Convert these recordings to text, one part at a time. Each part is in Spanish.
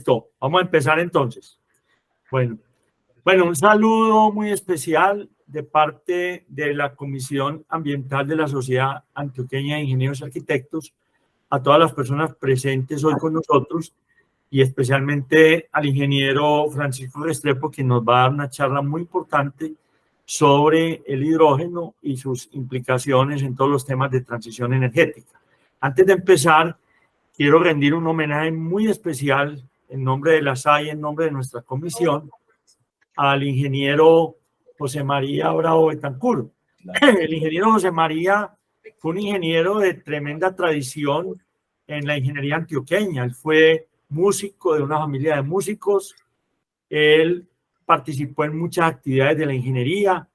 Listo, vamos a empezar entonces. Bueno, un saludo muy especial de parte de la Comisión Ambiental de la Sociedad Antioqueña de Ingenieros y Arquitectos a todas las personas presentes hoy con nosotros y especialmente al ingeniero Francisco Restrepo, que nos va a dar una charla muy importante sobre el hidrógeno y sus implicaciones en todos los temas de transición energética. Antes de empezar, quiero rendir un homenaje muy especial en nombre de la SAI, en nombre de nuestra comisión, al ingeniero José María Bravo Betancur. El ingeniero José María fue un ingeniero de tremenda tradición en la ingeniería antioqueña. Él fue músico de una familia de músicos. Él participó en muchas actividades de la ingeniería.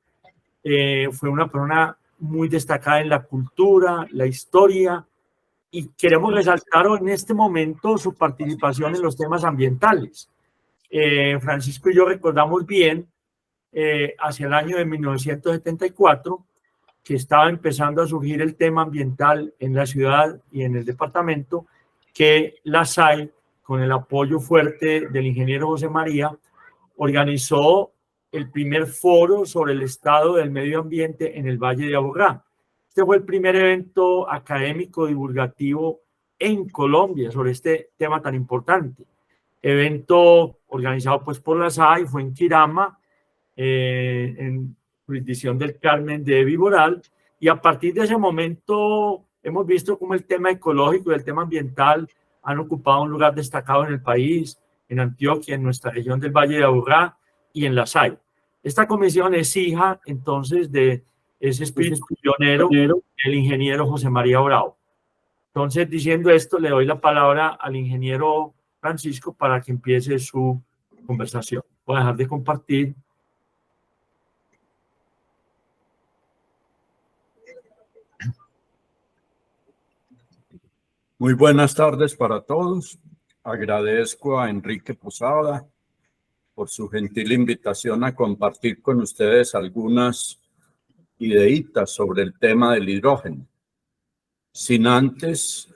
Fue una persona muy destacada en la cultura, la historia, y queremos resaltar en este momento su participación en los temas ambientales. Francisco y yo recordamos bien, hacia el año de 1974, que estaba empezando a surgir el tema ambiental en la ciudad y en el departamento, que la SAI, con el apoyo fuerte del ingeniero José María, organizó el primer foro sobre el estado del medio ambiente en el Valle de Aburrá. Este fue el primer evento académico divulgativo en Colombia sobre este tema tan importante. Evento organizado pues por la SAI, fue en Quirama, en jurisdicción del Carmen de Viboral, y a partir de ese momento hemos visto cómo el tema ecológico y el tema ambiental han ocupado un lugar destacado en el país, en Antioquia, en nuestra región del Valle de Aburrá y en la SAI. Esta comisión es hija entonces de ese espíritu pionero del ingeniero José María Bravo. Entonces, diciendo esto, le doy la palabra al ingeniero Francisco para que empiece su conversación. Voy a dejar de compartir. Muy buenas tardes para todos. Agradezco a Enrique Posada por su gentil invitación a compartir con ustedes algunas ideitas sobre el tema del hidrógeno, sin antes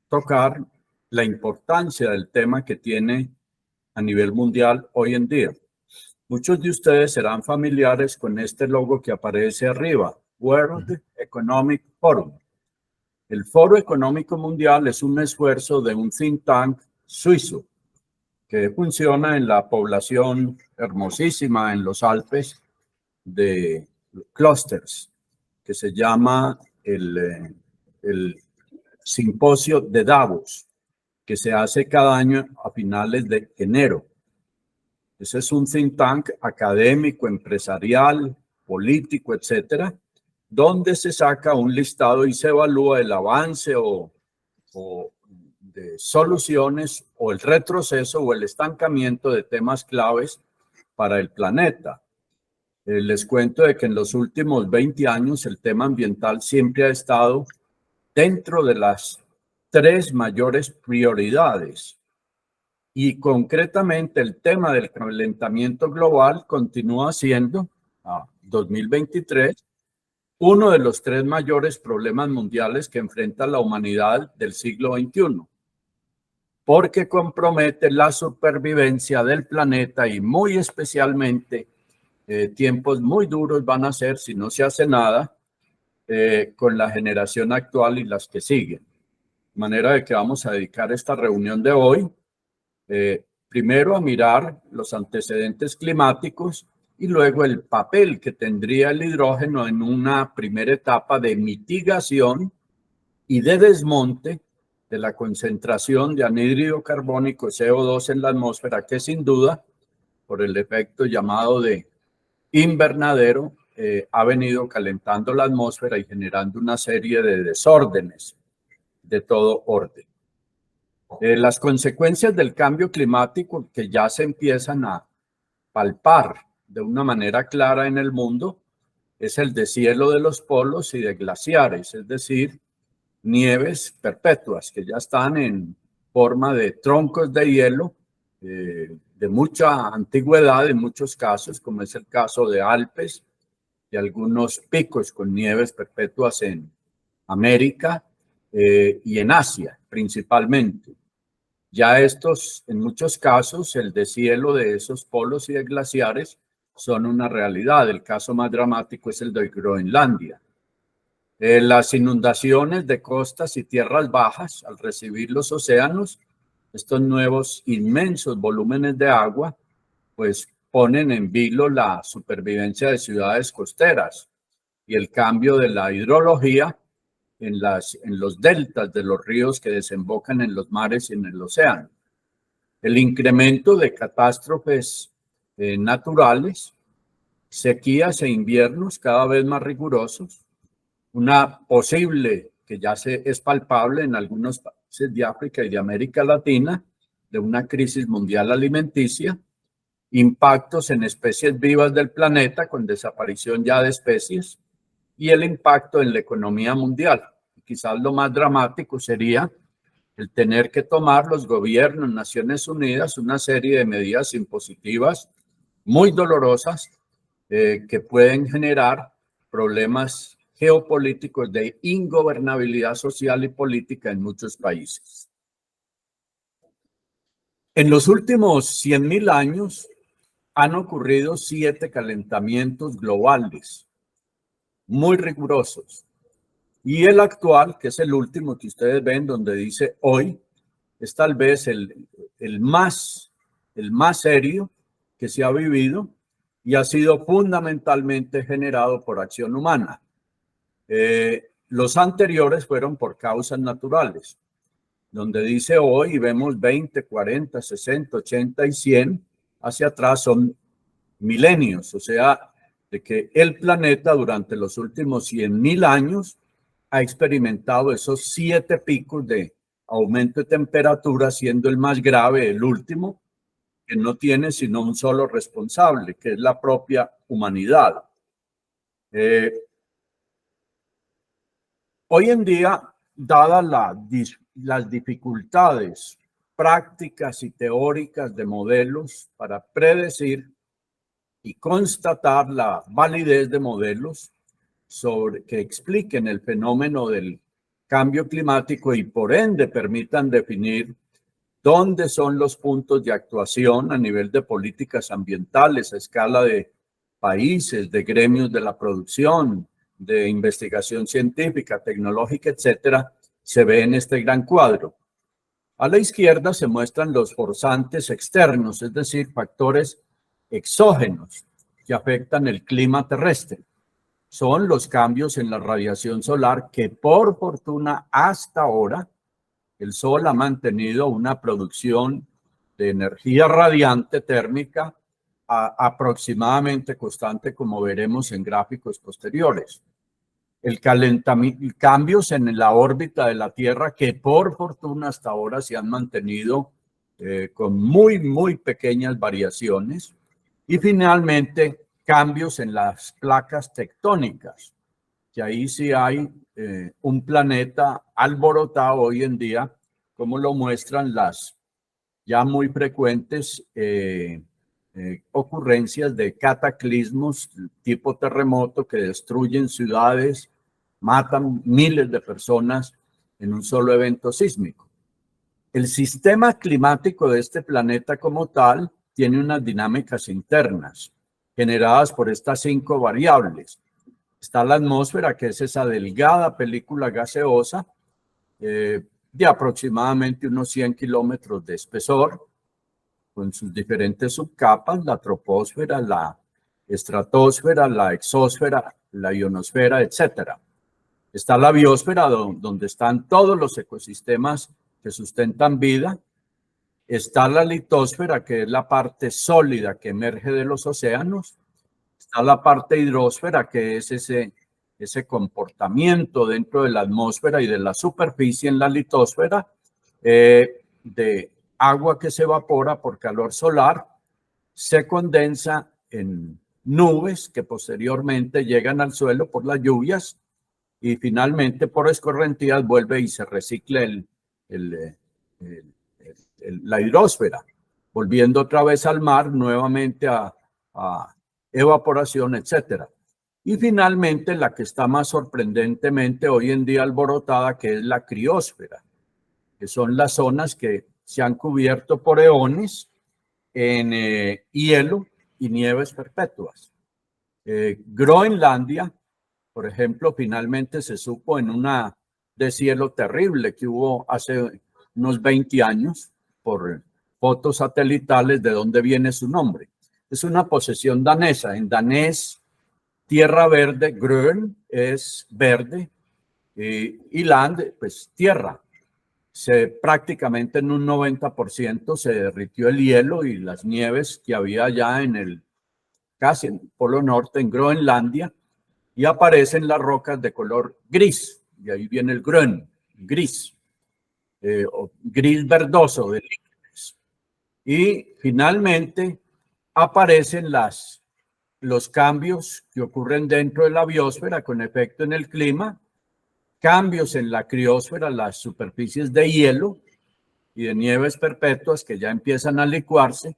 tocar la importancia del tema que tiene a nivel mundial hoy en día. Muchos de ustedes serán familiares con este logo que aparece arriba, World Economic Forum. El Foro Económico Mundial es un esfuerzo de un think tank suizo que funciona en la población hermosísima en los Alpes de Clusters, que se llama el Simposio de Davos, que se hace cada año a finales de enero. Ese es un think tank académico, empresarial, político, etcétera, donde se saca un listado y se evalúa el avance o de soluciones o el retroceso o el estancamiento de temas claves para el planeta. Les cuento de que en los últimos 20 años el tema ambiental siempre ha estado dentro de las 3 mayores prioridades. Y concretamente el tema del calentamiento global continúa siendo, a 2023, uno de los 3 mayores problemas mundiales que enfrenta la humanidad del siglo XXI, porque compromete la supervivencia del planeta y muy especialmente tiempos muy duros van a ser si no se hace nada con la generación actual y las que siguen. De manera de que vamos a dedicar esta reunión de hoy primero a mirar los antecedentes climáticos y luego el papel que tendría el hidrógeno en una primera etapa de mitigación y de desmonte de la concentración de anhídrido carbónico CO2 en la atmósfera, que sin duda, por el efecto llamado de invernadero, ha venido calentando la atmósfera y generando una serie de desórdenes de todo orden. Las consecuencias del cambio climático que ya se empiezan a palpar de una manera clara en el mundo es el deshielo de los polos y de glaciares, es decir, nieves perpetuas que ya están en forma de troncos de hielo de mucha antigüedad en muchos casos, como es el caso de Alpes y algunos picos con nieves perpetuas en América y en Asia principalmente. Ya estos, en muchos casos, el deshielo de esos polos y de glaciares son una realidad. El caso más dramático es el de Groenlandia. Las inundaciones de costas y tierras bajas al recibir los océanos, estos nuevos inmensos volúmenes de agua, pues ponen en vilo la supervivencia de ciudades costeras y el cambio de la hidrología en los deltas de los ríos que desembocan en los mares y en el océano. El incremento de catástrofes naturales, sequías e inviernos cada vez más rigurosos, una posible, que ya es palpable en algunos países de África y de América Latina, de una crisis mundial alimenticia, impactos en especies vivas del planeta con desaparición ya de especies y el impacto en la economía mundial. Quizás lo más dramático sería el tener que tomar los gobiernos, Naciones Unidas, una serie de medidas impositivas muy dolorosas que pueden generar problemas geopolíticos de ingobernabilidad social y política en muchos países. En los últimos 100.000 años han ocurrido 7 calentamientos globales muy rigurosos. Y el actual, que es el último que ustedes ven, donde dice hoy, es tal vez el más serio que se ha vivido y ha sido fundamentalmente generado por acción humana. Los anteriores fueron por causas naturales, donde dice hoy y vemos 20, 40, 60, 80 y 100, hacia atrás son milenios, o sea, de que el planeta durante los últimos 100.000 años ha experimentado esos 7 picos de aumento de temperatura, siendo el más grave el último, que no tiene sino un solo responsable, que es la propia humanidad. Hoy en día, dadas las dificultades prácticas y teóricas de modelos para predecir y constatar la validez de modelos que expliquen el fenómeno del cambio climático y por ende permitan definir dónde son los puntos de actuación a nivel de políticas ambientales a escala de países, de gremios de la producción, de investigación científica, tecnológica, etcétera, se ve en este gran cuadro. A la izquierda se muestran los forzantes externos, es decir, factores exógenos que afectan el clima terrestre. Son los cambios en la radiación solar que por fortuna hasta ahora el Sol ha mantenido una producción de energía radiante térmica aproximadamente constante, como veremos en gráficos posteriores. Cambios en la órbita de la Tierra que por fortuna hasta ahora se han mantenido con muy pequeñas variaciones. Y finalmente, cambios en las placas tectónicas, que ahí sí hay un planeta alborotado hoy en día, como lo muestran las ya muy frecuentes ocurrencias de cataclismos tipo terremoto que destruyen ciudades, matan miles de personas en un solo evento sísmico. El sistema climático de este planeta como tal tiene unas dinámicas internas generadas por estas 5 variables. Está la atmósfera, que es esa delgada película gaseosa de aproximadamente unos 100 kilómetros de espesor, con sus diferentes subcapas, la troposfera, la estratosfera, la exósfera, la ionosfera, etcétera. Está la biosfera, donde están todos los ecosistemas que sustentan vida. Está la litosfera, que es la parte sólida que emerge de los océanos. Está la parte hidrosfera, que es ese comportamiento dentro de la atmósfera y de la superficie en la litosfera de agua que se evapora por calor solar, se condensa en nubes que posteriormente llegan al suelo por las lluvias y finalmente por escorrentías vuelve y se recicla la hidrosfera, volviendo otra vez al mar, nuevamente a evaporación, etcétera. Y finalmente la que está más sorprendentemente hoy en día alborotada, que es la criósfera, que son las zonas que se han cubierto por eones en hielo y nieves perpetuas. Groenlandia, por ejemplo, finalmente se supo en una deshielo terrible que hubo hace unos 20 años por fotos satelitales de dónde viene su nombre. Es una posesión danesa. En danés, tierra verde, grön es verde, y land, pues tierra. Prácticamente en un 90% se derritió el hielo y las nieves que había ya casi en el Polo Norte, en Groenlandia, y aparecen las rocas de color gris, y ahí viene el grön, gris, o gris verdoso de líquidos. Y finalmente aparecen los cambios que ocurren dentro de la biosfera con efecto en el clima, cambios en la criósfera, las superficies de hielo y de nieves perpetuas que ya empiezan a licuarse,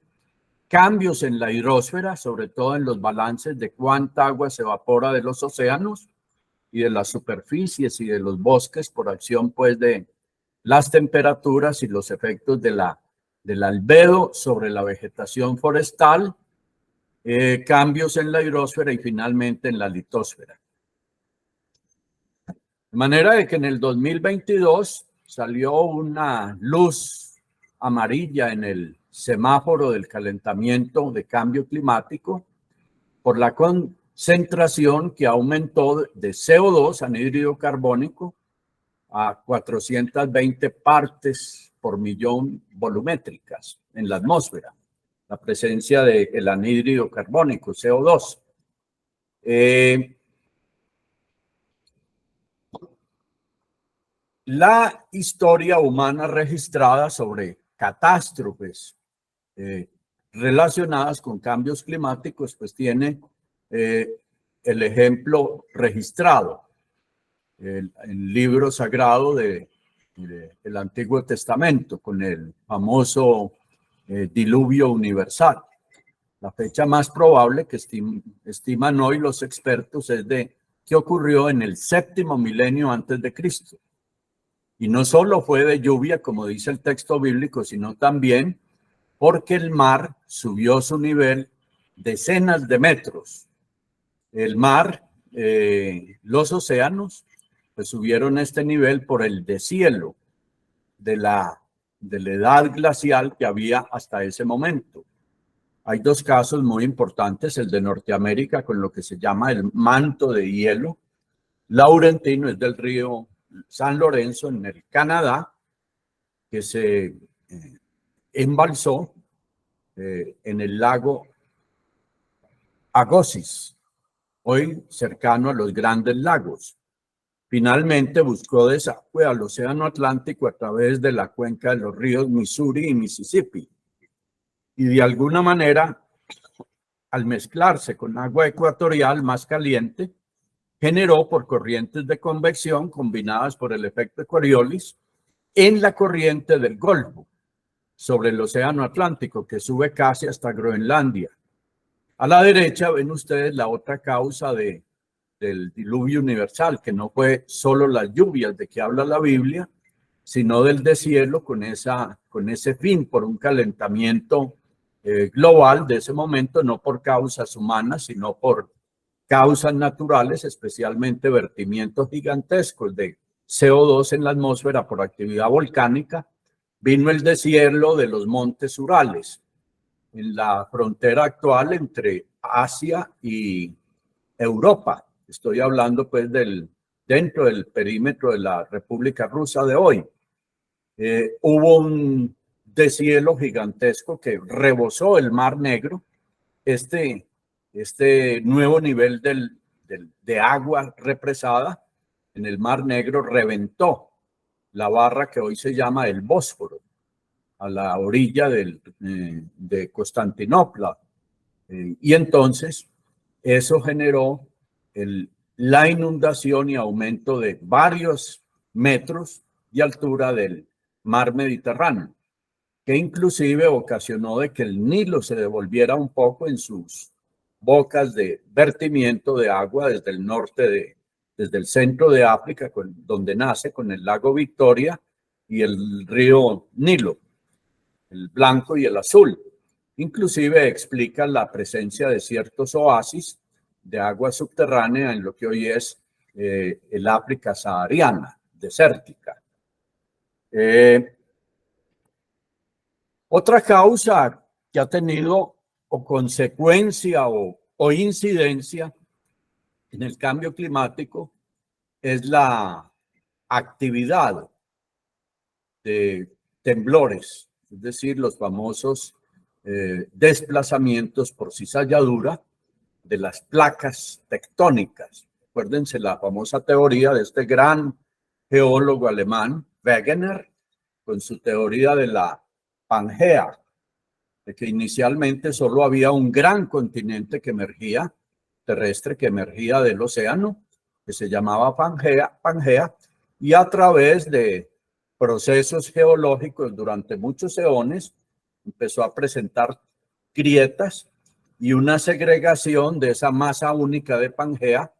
cambios en la hidrosfera, sobre todo en los balances de cuánta agua se evapora de los océanos y de las superficies y de los bosques por acción pues de las temperaturas y los efectos del albedo sobre la vegetación forestal, cambios en la hidrosfera y finalmente en la litosfera. De manera de que en el 2022 salió una luz amarilla en el semáforo del calentamiento de cambio climático por la concentración que aumentó de CO2, anhídrido carbónico, a 420 partes por millón volumétricas en la atmósfera. La presencia del anhídrido carbónico, CO2. La historia humana registrada sobre catástrofes relacionadas con cambios climáticos, pues tiene el ejemplo registrado, el libro sagrado del Antiguo Testamento, con el famoso diluvio universal. La fecha más probable que estiman hoy los expertos es de que ocurrió en el 7º milenio antes de Cristo. Y no solo fue de lluvia, como dice el texto bíblico, sino también porque el mar subió su nivel decenas de metros. El mar, los océanos, pues subieron este nivel por el deshielo de la edad glacial que había hasta ese momento. Hay dos casos muy importantes, el de Norteamérica con lo que se llama el manto de hielo. Laurentino es del río San Lorenzo en el Canadá, que se embalsó en el lago Agassiz, hoy cercano a los Grandes Lagos. Finalmente buscó desagüe al Océano Atlántico a través de la cuenca de los ríos Missouri y Mississippi. Y de alguna manera, al mezclarse con agua ecuatorial más caliente, generó por corrientes de convección combinadas por el efecto Coriolis en la corriente del Golfo sobre el Océano Atlántico, que sube casi hasta Groenlandia. A la derecha ven ustedes la otra causa del diluvio universal, que no fue solo las lluvias de que habla la Biblia, sino del deshielo con ese fin, por un calentamiento global de ese momento, no por causas humanas, sino por causas naturales, especialmente vertimientos gigantescos de CO2 en la atmósfera por actividad volcánica. Vino el deshielo de los montes Urales, en la frontera actual entre Asia y Europa. Estoy hablando pues dentro del perímetro de la República Rusa de hoy. Hubo un deshielo gigantesco que rebosó el Mar Negro. Este nuevo nivel de agua represada en el Mar Negro reventó la barra que hoy se llama el Bósforo, a la orilla de Constantinopla. Y entonces eso generó la inundación y aumento de varios metros de altura del mar Mediterráneo, que inclusive ocasionó de que el Nilo se devolviera un poco en sus bocas de vertimiento de agua desde el norte, desde el centro de África, donde nace con el lago Victoria y el río Nilo. el blanco y el azul. Inclusive explica la presencia de ciertos oasis de agua subterránea en lo que hoy es el África sahariana, desértica. Otra causa que ha tenido o consecuencia o incidencia en el cambio climático es la actividad de temblores, es decir, los famosos desplazamientos por cizalladura de las placas tectónicas. Acuérdense la famosa teoría de este gran geólogo alemán, Wegener, con su teoría de la Pangea, de que inicialmente solo había un gran continente que emergía, terrestre, que emergía del océano, que se llamaba Pangea, y a través de procesos geológicos durante muchos eones empezó a presentar grietas y una segregación de esa masa única de Pangea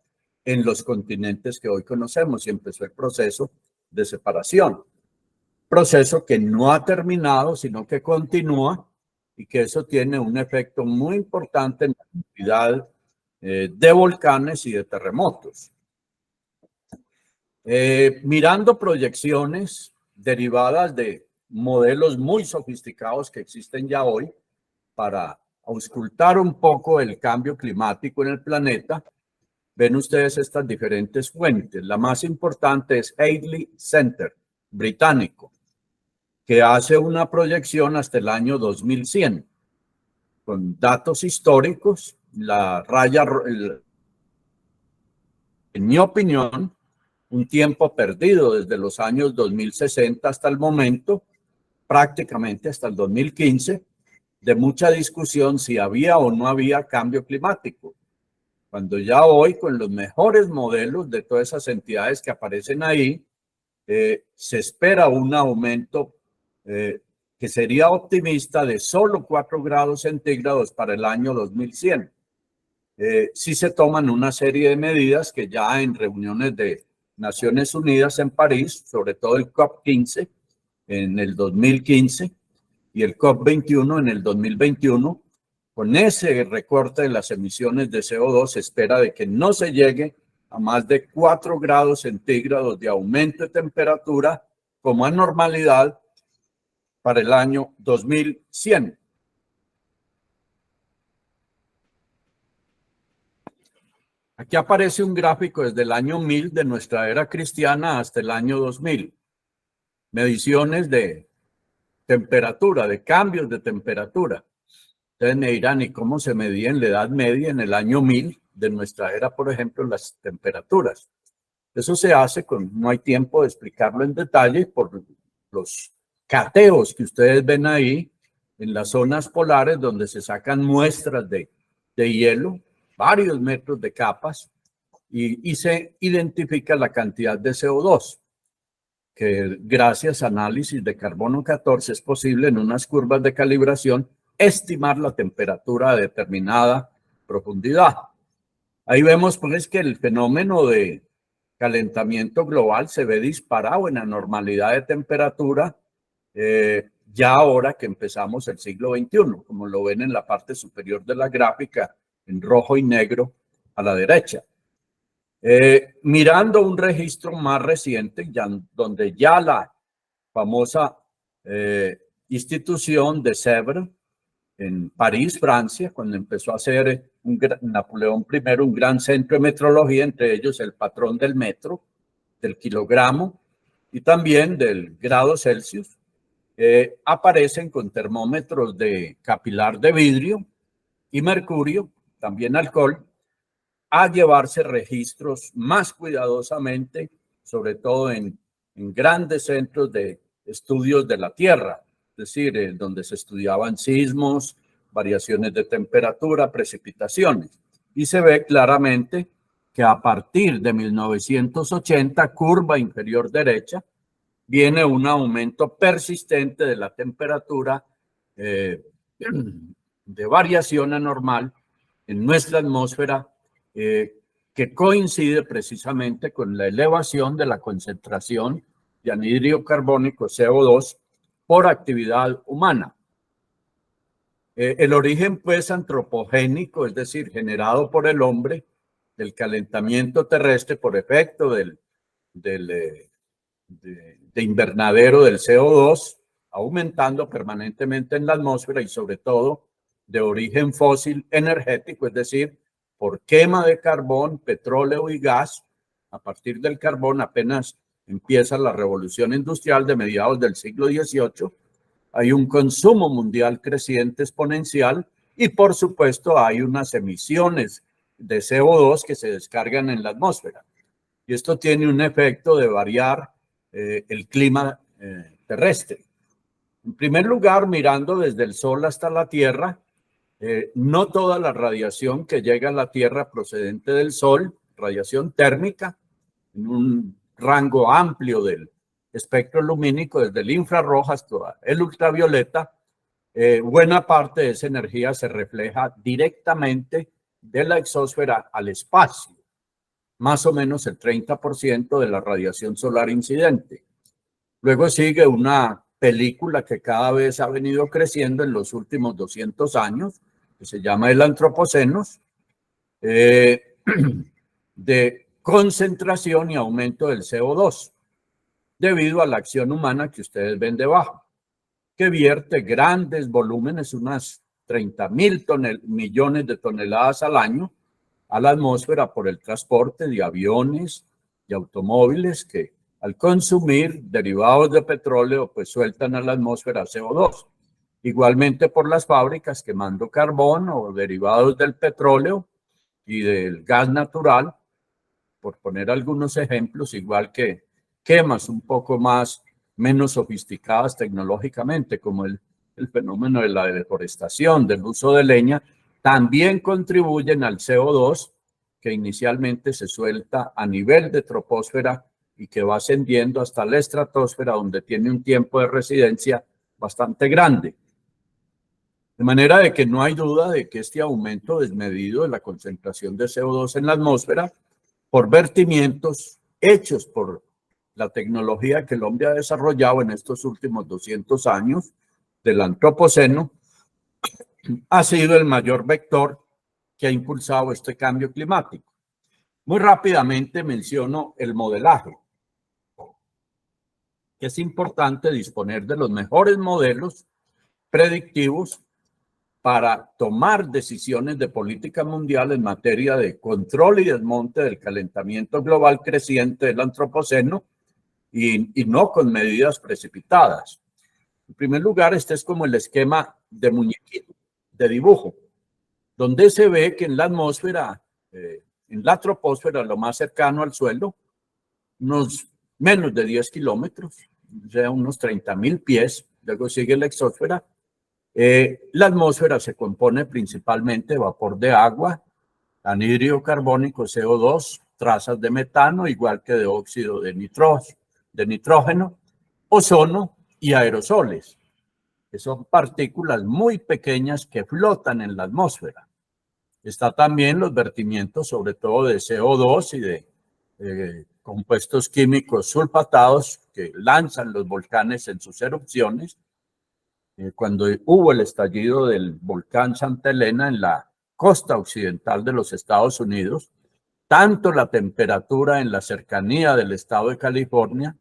en los continentes que hoy conocemos, y empezó el proceso de separación. Proceso que no ha terminado, sino que continúa, y que eso tiene un efecto muy importante en la actividad de volcanes y de terremotos. Mirando proyecciones derivadas de modelos muy sofisticados que existen ya hoy para auscultar un poco el cambio climático en el planeta, ven ustedes estas diferentes fuentes. La más importante es Hadley Center, británico, que hace una proyección hasta el año 2100, con datos históricos. La raya, en mi opinión, un tiempo perdido desde los años 2060 hasta el momento, prácticamente hasta el 2015, de mucha discusión si había o no había cambio climático. Cuando ya hoy, con los mejores modelos de todas esas entidades que aparecen ahí, se espera un aumento que sería optimista de solo 4 grados centígrados para el año 2100. Sí se toman una serie de medidas que ya en reuniones de Naciones Unidas en París, sobre todo el COP15 en el 2015 y el COP21 en el 2021, con ese recorte de las emisiones de CO2 se espera de que no se llegue a más de 4 grados centígrados de aumento de temperatura como anormalidad para el año 2100. Aquí aparece un gráfico desde el año 1000 de nuestra era cristiana hasta el año 2000. Mediciones de temperatura, de cambios de temperatura. Ustedes me dirán, ¿y cómo se medía en la Edad Media, en el año 1000 de nuestra era, por ejemplo, las temperaturas? Eso se hace no hay tiempo de explicarlo en detalle, por los cateos que ustedes ven ahí en las zonas polares, donde se sacan muestras de hielo, varios metros de capas, y se identifica la cantidad de CO2, que gracias a análisis de carbono 14 es posible en unas curvas de calibración estimar la temperatura a determinada profundidad. Ahí vemos pues que el fenómeno de calentamiento global se ve disparado en la normalidad de temperatura ya ahora que empezamos el siglo XXI, como lo ven en la parte superior de la gráfica en rojo y negro a la derecha. Mirando un registro más reciente, donde ya la famosa institución de Sèvres en París, Francia, cuando empezó a hacer Napoleón I un gran centro de metrología, entre ellos el patrón del metro, del kilogramo y también del grado Celsius, aparecen con termómetros de capilar de vidrio y mercurio, también alcohol, a llevarse registros más cuidadosamente, sobre todo en grandes centros de estudios de la Tierra, es decir, donde se estudiaban sismos, variaciones de temperatura, precipitaciones. Y se ve claramente que a partir de 1980, curva inferior derecha, viene un aumento persistente de la temperatura de variación anormal en nuestra atmósfera, que coincide precisamente con la elevación de la concentración de anhídrido carbónico, CO2, por actividad humana. El origen, pues, antropogénico, es decir, generado por el hombre, del calentamiento terrestre por efecto de invernadero del CO2, aumentando permanentemente en la atmósfera y sobre todo de origen fósil energético, es decir, por quema de carbón, petróleo y gas. A partir del carbón apenas empieza la revolución industrial de mediados del siglo XVIII. Hay un consumo mundial creciente exponencial y por supuesto hay unas emisiones de CO2 que se descargan en la atmósfera. Y esto tiene un efecto de variar el clima terrestre. En primer lugar, mirando desde el Sol hasta la Tierra, no toda la radiación que llega a la Tierra procedente del Sol, radiación térmica, en un rango amplio del espectro lumínico, desde el infrarrojo hasta el ultravioleta, buena parte de esa energía se refleja directamente de la exósfera al espacio, más o menos el 30% de la radiación solar incidente. Luego sigue una película que cada vez ha venido creciendo en los últimos 200 años, que se llama el Antropoceno, de concentración y aumento del CO2, debido a la acción humana que ustedes ven debajo, que vierte grandes volúmenes, unas 30.000 millones de toneladas al año, a la atmósfera por el transporte de aviones y automóviles que al consumir derivados de petróleo pues sueltan a la atmósfera CO2. Igualmente por las fábricas quemando carbón o derivados del petróleo y del gas natural, por poner algunos ejemplos, igual que quemas un poco menos sofisticadas tecnológicamente, como el fenómeno de la deforestación, del uso de leña, también contribuyen al CO2 que inicialmente se suelta a nivel de troposfera y que va ascendiendo hasta la estratosfera, donde tiene un tiempo de residencia bastante grande. De manera de que no hay duda de que este aumento desmedido de la concentración de CO2 en la atmósfera por vertimientos hechos por la tecnología que el hombre ha desarrollado en estos últimos 200 años del antropoceno, ha sido el mayor vector que ha impulsado este cambio climático. Muy rápidamente menciono el modelaje, que es importante disponer de los mejores modelos predictivos para tomar decisiones de política mundial en materia de control y desmonte del calentamiento global creciente del antropoceno y no con medidas precipitadas. En primer lugar, este es como el esquema de muñequito, de dibujo, donde se ve que en la atmósfera, en la troposfera, lo más cercano al suelo, unos menos de 10 kilómetros, o sea, unos 30.000 pies, luego sigue la exósfera. La atmósfera se compone principalmente de vapor de agua, anhídrido carbónico, CO2, trazas de metano, igual que de óxido de nitrógeno, ozono y aerosoles, que son partículas muy pequeñas que flotan en la atmósfera. Está también los vertimientos, sobre todo de CO2 y de compuestos químicos sulfatados que lanzan los volcanes en sus erupciones. Cuando hubo el estallido del volcán Santa Elena en la costa occidental de los Estados Unidos, tanto la temperatura en la cercanía del estado de California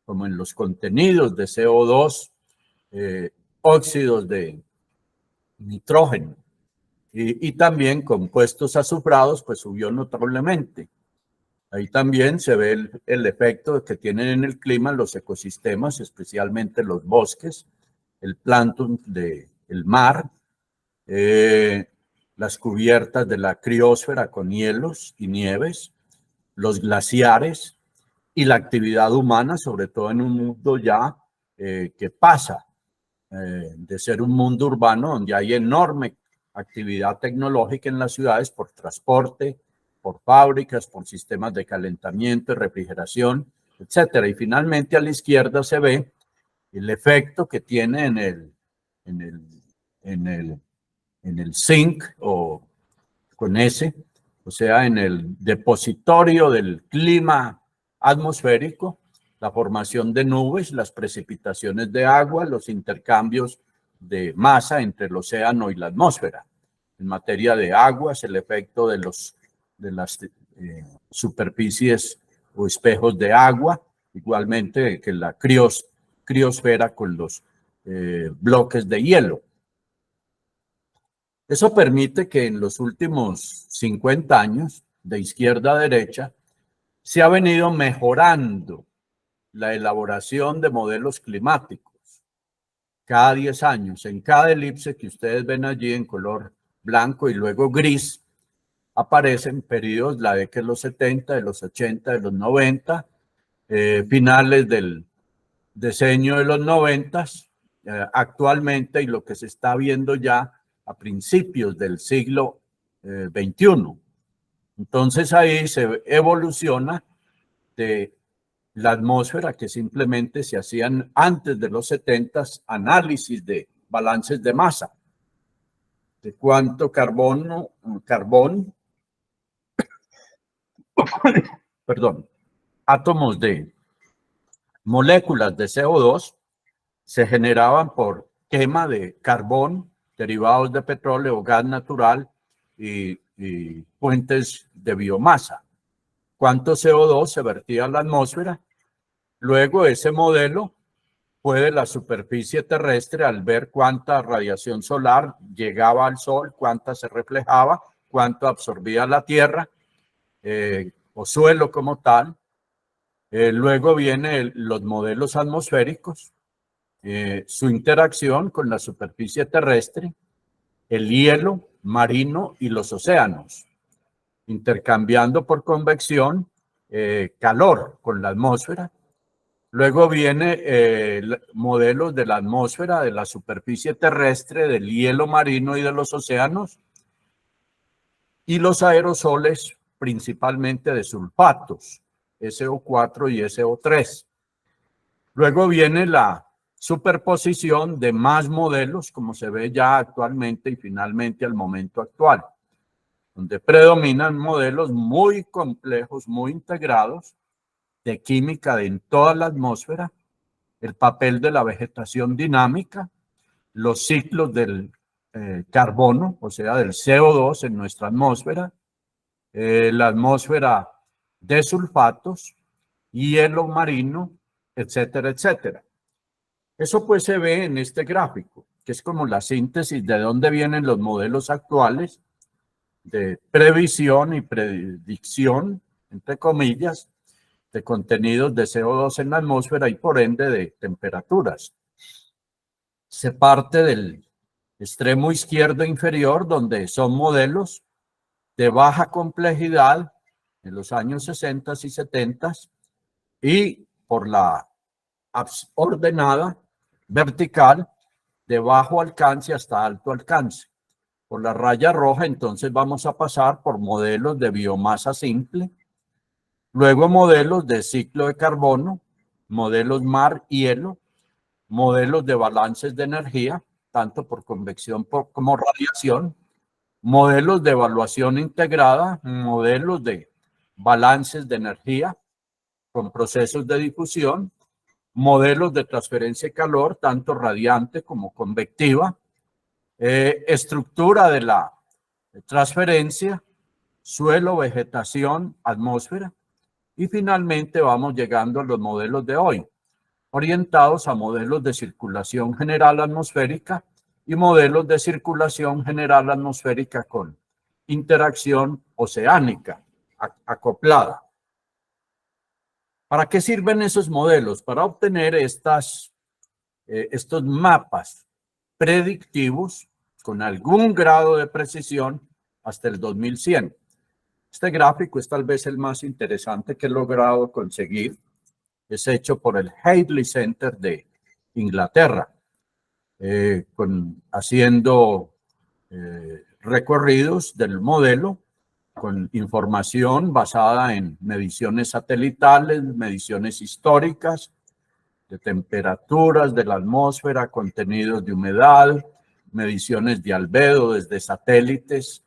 como en los contenidos de CO2, óxidos de nitrógeno y también compuestos azufrados, pues subió notablemente. Ahí también se ve el efecto que tienen en el clima los ecosistemas, especialmente los bosques, el plancton del mar, las cubiertas de la criósfera con hielos y nieves, los glaciares y la actividad humana, sobre todo en un mundo ya que pasa de ser un mundo urbano donde hay enorme actividad tecnológica en las ciudades por transporte, por fábricas, por sistemas de calentamiento y refrigeración, etcétera. Y finalmente a la izquierda se ve el efecto que tiene en el zinc o con S, o sea, en el depositorio del clima atmosférico, la formación de nubes, las precipitaciones de agua, los intercambios de masa entre el océano y la atmósfera. En materia de aguas, el efecto de las superficies o espejos de agua, igualmente que la criosfera con los bloques de hielo. Eso permite que en los últimos 50 años, de izquierda a derecha, se ha venido mejorando la elaboración de modelos climáticos. Cada 10 años, en cada elipse que ustedes ven allí en color blanco y luego gris, aparecen periodos, la década de los 70, de los 80, de los 90, finales del diseño de los 90, actualmente, y lo que se está viendo ya a principios del siglo XXI. Entonces ahí se evoluciona de la atmósfera, que simplemente se hacían antes de los 70 análisis de balances de masa, de cuánto carbón, perdón, átomos de moléculas de CO2 se generaban por quema de carbón, derivados de petróleo, gas natural y fuentes de biomasa. Cuánto CO2 se vertía a la atmósfera. Luego ese modelo fue de la superficie terrestre al ver cuánta radiación solar llegaba al sol, cuánta se reflejaba, cuánto absorbía la tierra o suelo como tal. Luego vienen los modelos atmosféricos, su interacción con la superficie terrestre, el hielo marino y los océanos, intercambiando por convección calor con la atmósfera. Luego viene modelos de la atmósfera, de la superficie terrestre, del hielo marino y de los océanos, y los aerosoles principalmente de sulfatos, SO4 y SO3. Luego viene la superposición de más modelos, como se ve ya actualmente y finalmente al momento actual, donde predominan modelos muy complejos, muy integrados, de química en toda la atmósfera, el papel de la vegetación dinámica, los ciclos del carbono, o sea, del CO2 en nuestra atmósfera, la atmósfera de sulfatos, hielo marino, etcétera, etcétera. Eso pues se ve en este gráfico, que es como la síntesis de dónde vienen los modelos actuales de previsión y predicción, entre comillas, de contenidos de CO2 en la atmósfera y por ende de temperaturas. Se parte del extremo izquierdo inferior, donde son modelos de baja complejidad en los años 60 y 70 y por la ordenada vertical de bajo alcance hasta alto alcance. Por la raya roja, entonces vamos a pasar por modelos de biomasa simple, luego modelos de ciclo de carbono, modelos mar-hielo, modelos de balances de energía, tanto por convección como radiación, modelos de evaluación integrada, modelos de balances de energía con procesos de difusión, modelos de transferencia de calor, tanto radiante como convectiva, estructura de la transferencia, suelo, vegetación, atmósfera, y finalmente vamos llegando a los modelos de hoy, orientados a modelos de circulación general atmosférica y modelos de circulación general atmosférica con interacción oceánica acoplada. ¿Para qué sirven esos modelos? Para obtener estos mapas predictivos con algún grado de precisión hasta el 2100. Este gráfico es tal vez el más interesante que he logrado conseguir. Es hecho por el Hadley Center de Inglaterra, haciendo recorridos del modelo con información basada en mediciones satelitales, mediciones históricas, de temperaturas de la atmósfera, contenidos de humedad, mediciones de albedo desde satélites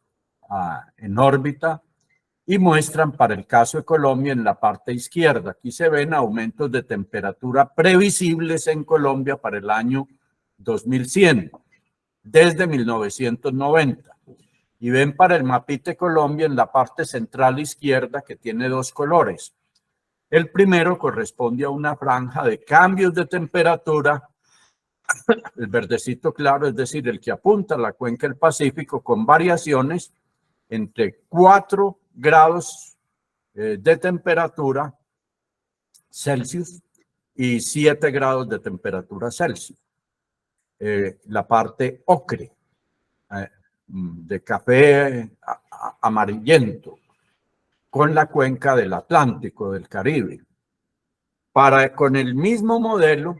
en órbita, y muestran para el caso de Colombia en la parte izquierda. Aquí se ven aumentos de temperatura previsibles en Colombia para el año 2100, desde 1990. Y ven para el mapite Colombia en la parte central izquierda que tiene dos colores. El primero corresponde a una franja de cambios de temperatura, el verdecito claro, es decir, el que apunta a la cuenca del Pacífico con variaciones entre 4 grados de temperatura Celsius y 7 grados de temperatura Celsius. La parte ocre, de café amarillento, con la cuenca del Atlántico, del Caribe. Con el mismo modelo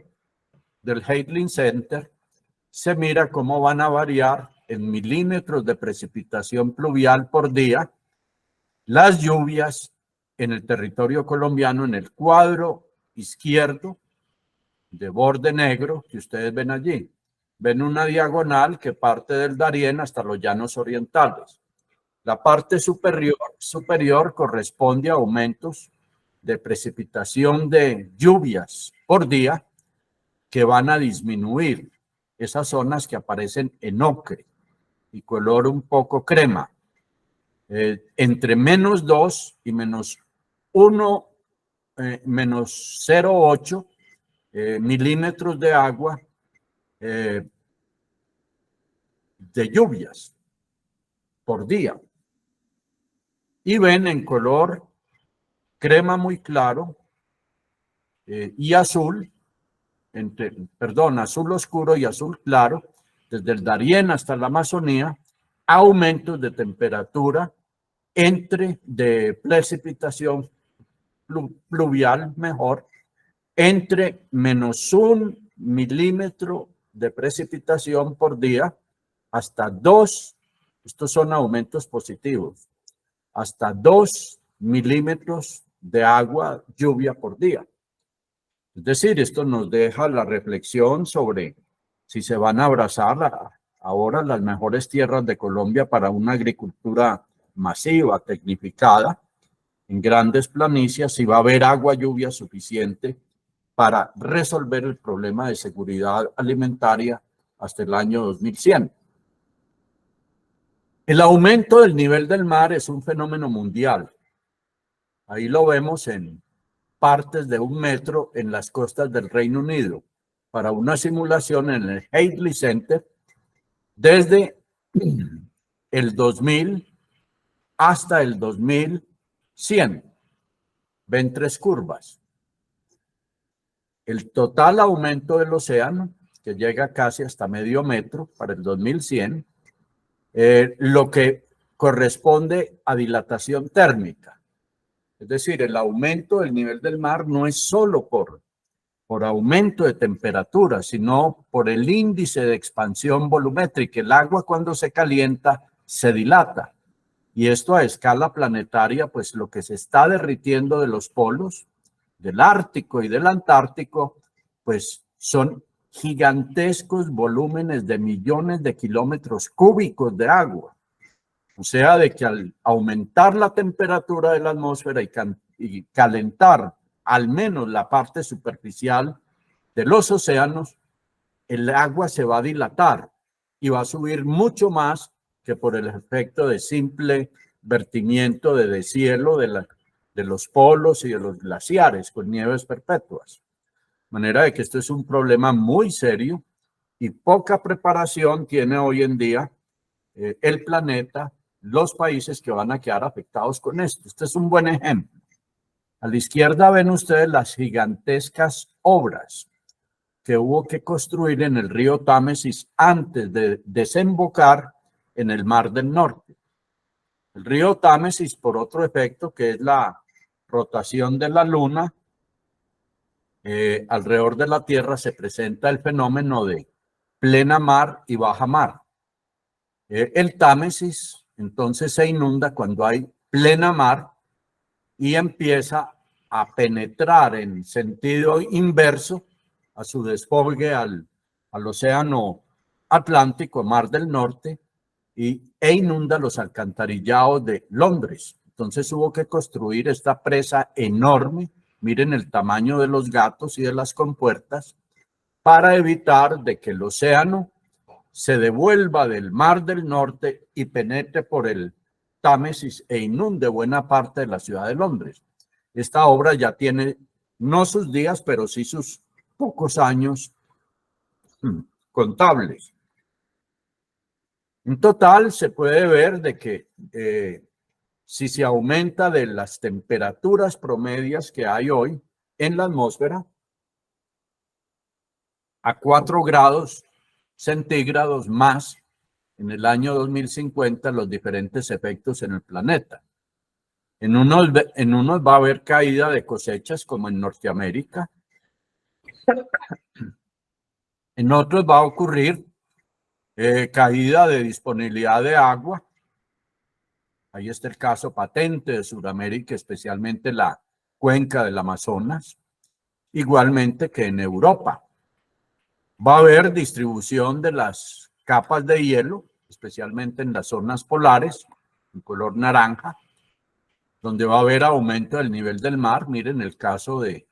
del Hadley Center, se mira cómo van a variar en milímetros de precipitación pluvial por día las lluvias en el territorio colombiano, en el cuadro izquierdo de borde negro que ustedes ven allí. Ven una diagonal que parte del Darién hasta los llanos orientales. La parte superior corresponde a aumentos de precipitación de lluvias por día que van a disminuir esas zonas que aparecen en ocre y color un poco crema. Entre menos 2 y menos 1, menos 0,8 milímetros de agua de lluvias por día. Y ven en color crema muy claro y azul, azul oscuro y azul claro, desde el Darién hasta la Amazonía, aumentos de temperatura de precipitación pluvial mejor, entre menos 1 milímetro de precipitación por día hasta 2, estos son aumentos positivos, hasta 2 milímetros de agua lluvia por día. Es decir, esto nos deja la reflexión sobre si se van a abrazar ahora las mejores tierras de Colombia para una agricultura masiva, tecnificada, en grandes planicias, si va a haber agua lluvia suficiente para resolver el problema de seguridad alimentaria hasta el año 2100. El aumento del nivel del mar es un fenómeno mundial. Ahí lo vemos en partes de 1 metro en las costas del Reino Unido, para una simulación en el Hadley Center desde el 2000 hasta el 2100. Ven 3 curvas. El total aumento del océano, que llega casi hasta medio metro para el 2100, lo que corresponde a dilatación térmica. Es decir, el aumento del nivel del mar no es solo por aumento de temperatura, sino por el índice de expansión volumétrica. El agua cuando se calienta se dilata. Y esto a escala planetaria, pues lo que se está derritiendo de los polos, del Ártico y del Antártico, pues son gigantescos volúmenes de millones de kilómetros cúbicos de agua. O sea, de que al aumentar la temperatura de la atmósfera y calentar al menos la parte superficial de los océanos, el agua se va a dilatar y va a subir mucho más que por el efecto de simple vertimiento de deshielo de los polos y de los glaciares con nieves perpetuas. De manera de que esto es un problema muy serio y poca preparación tiene hoy en día el planeta, los países que van a quedar afectados con esto. Este es un buen ejemplo. A la izquierda ven ustedes las gigantescas obras que hubo que construir en el río Támesis antes de desembocar en el Mar del Norte. El río Támesis, por otro efecto, que es la rotación de la Luna alrededor de la Tierra, se presenta el fenómeno de plena mar y baja mar. El Támesis entonces se inunda cuando hay plena mar y empieza a penetrar en sentido inverso a su desfogue al océano Atlántico, Mar del Norte, e inunda los alcantarillados de Londres. Entonces hubo que construir esta presa enorme, miren el tamaño de los gatos y de las compuertas, para evitar de que el océano se devuelva del Mar del Norte y penetre por el Támesis e inunde buena parte de la ciudad de Londres. Esta obra ya tiene no sus días, pero sí sus pocos años contables. En total se puede ver de que si se aumenta de las temperaturas promedias que hay hoy en la atmósfera a 4 grados centígrados más en el año 2050, los diferentes efectos en el planeta. En unos va a haber caída de cosechas como en Norteamérica. En otros va a ocurrir caída de disponibilidad de agua. Ahí está el caso patente de Sudamérica, especialmente la cuenca del Amazonas, igualmente que en Europa. Va a haber distribución de las capas de hielo, especialmente en las zonas polares, en color naranja, donde va a haber aumento del nivel del mar. Miren el caso de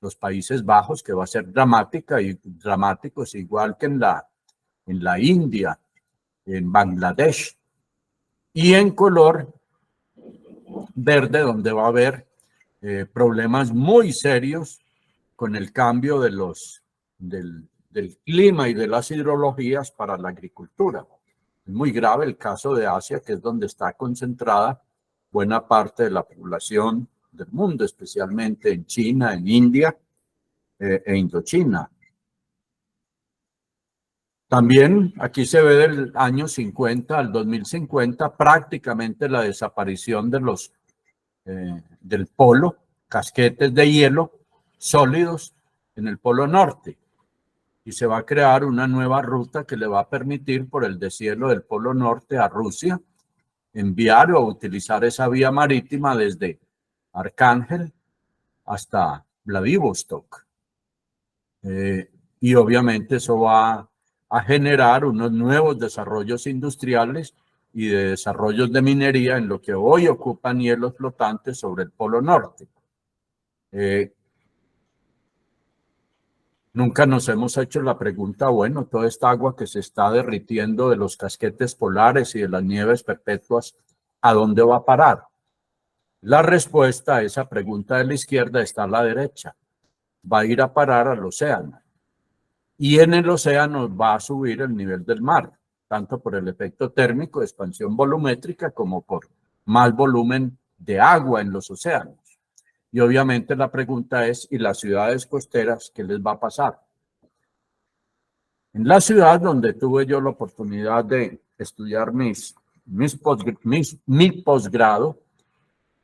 los Países Bajos, que va a ser dramático, es igual que en la India, en Bangladesh, y en color verde, donde va a haber problemas muy serios con el cambio del clima y de las hidrologías para la agricultura. Es muy grave el caso de Asia, que es donde está concentrada buena parte de la población del mundo, especialmente en China, en India e Indochina. También aquí se ve del año 50 al 2050 prácticamente la desaparición del polo, casquetes de hielo sólidos en el polo norte. Y se va a crear una nueva ruta que le va a permitir por el deshielo del polo norte a Rusia enviar o utilizar esa vía marítima desde Arcángel hasta Vladivostok. Y obviamente eso va a generar unos nuevos desarrollos industriales y de desarrollos de minería en lo que hoy ocupan hielos flotantes sobre el polo norte. Nunca nos hemos hecho la pregunta, bueno, toda esta agua que se está derritiendo de los casquetes polares y de las nieves perpetuas, ¿a dónde va a parar? La respuesta a esa pregunta de la izquierda está a la derecha. Va a ir a parar al océano. Y en el océano va a subir el nivel del mar, tanto por el efecto térmico de expansión volumétrica como por más volumen de agua en los océanos. Y obviamente la pregunta es, ¿y las ciudades costeras qué les va a pasar? En la ciudad donde tuve yo la oportunidad de estudiar mi posgrado,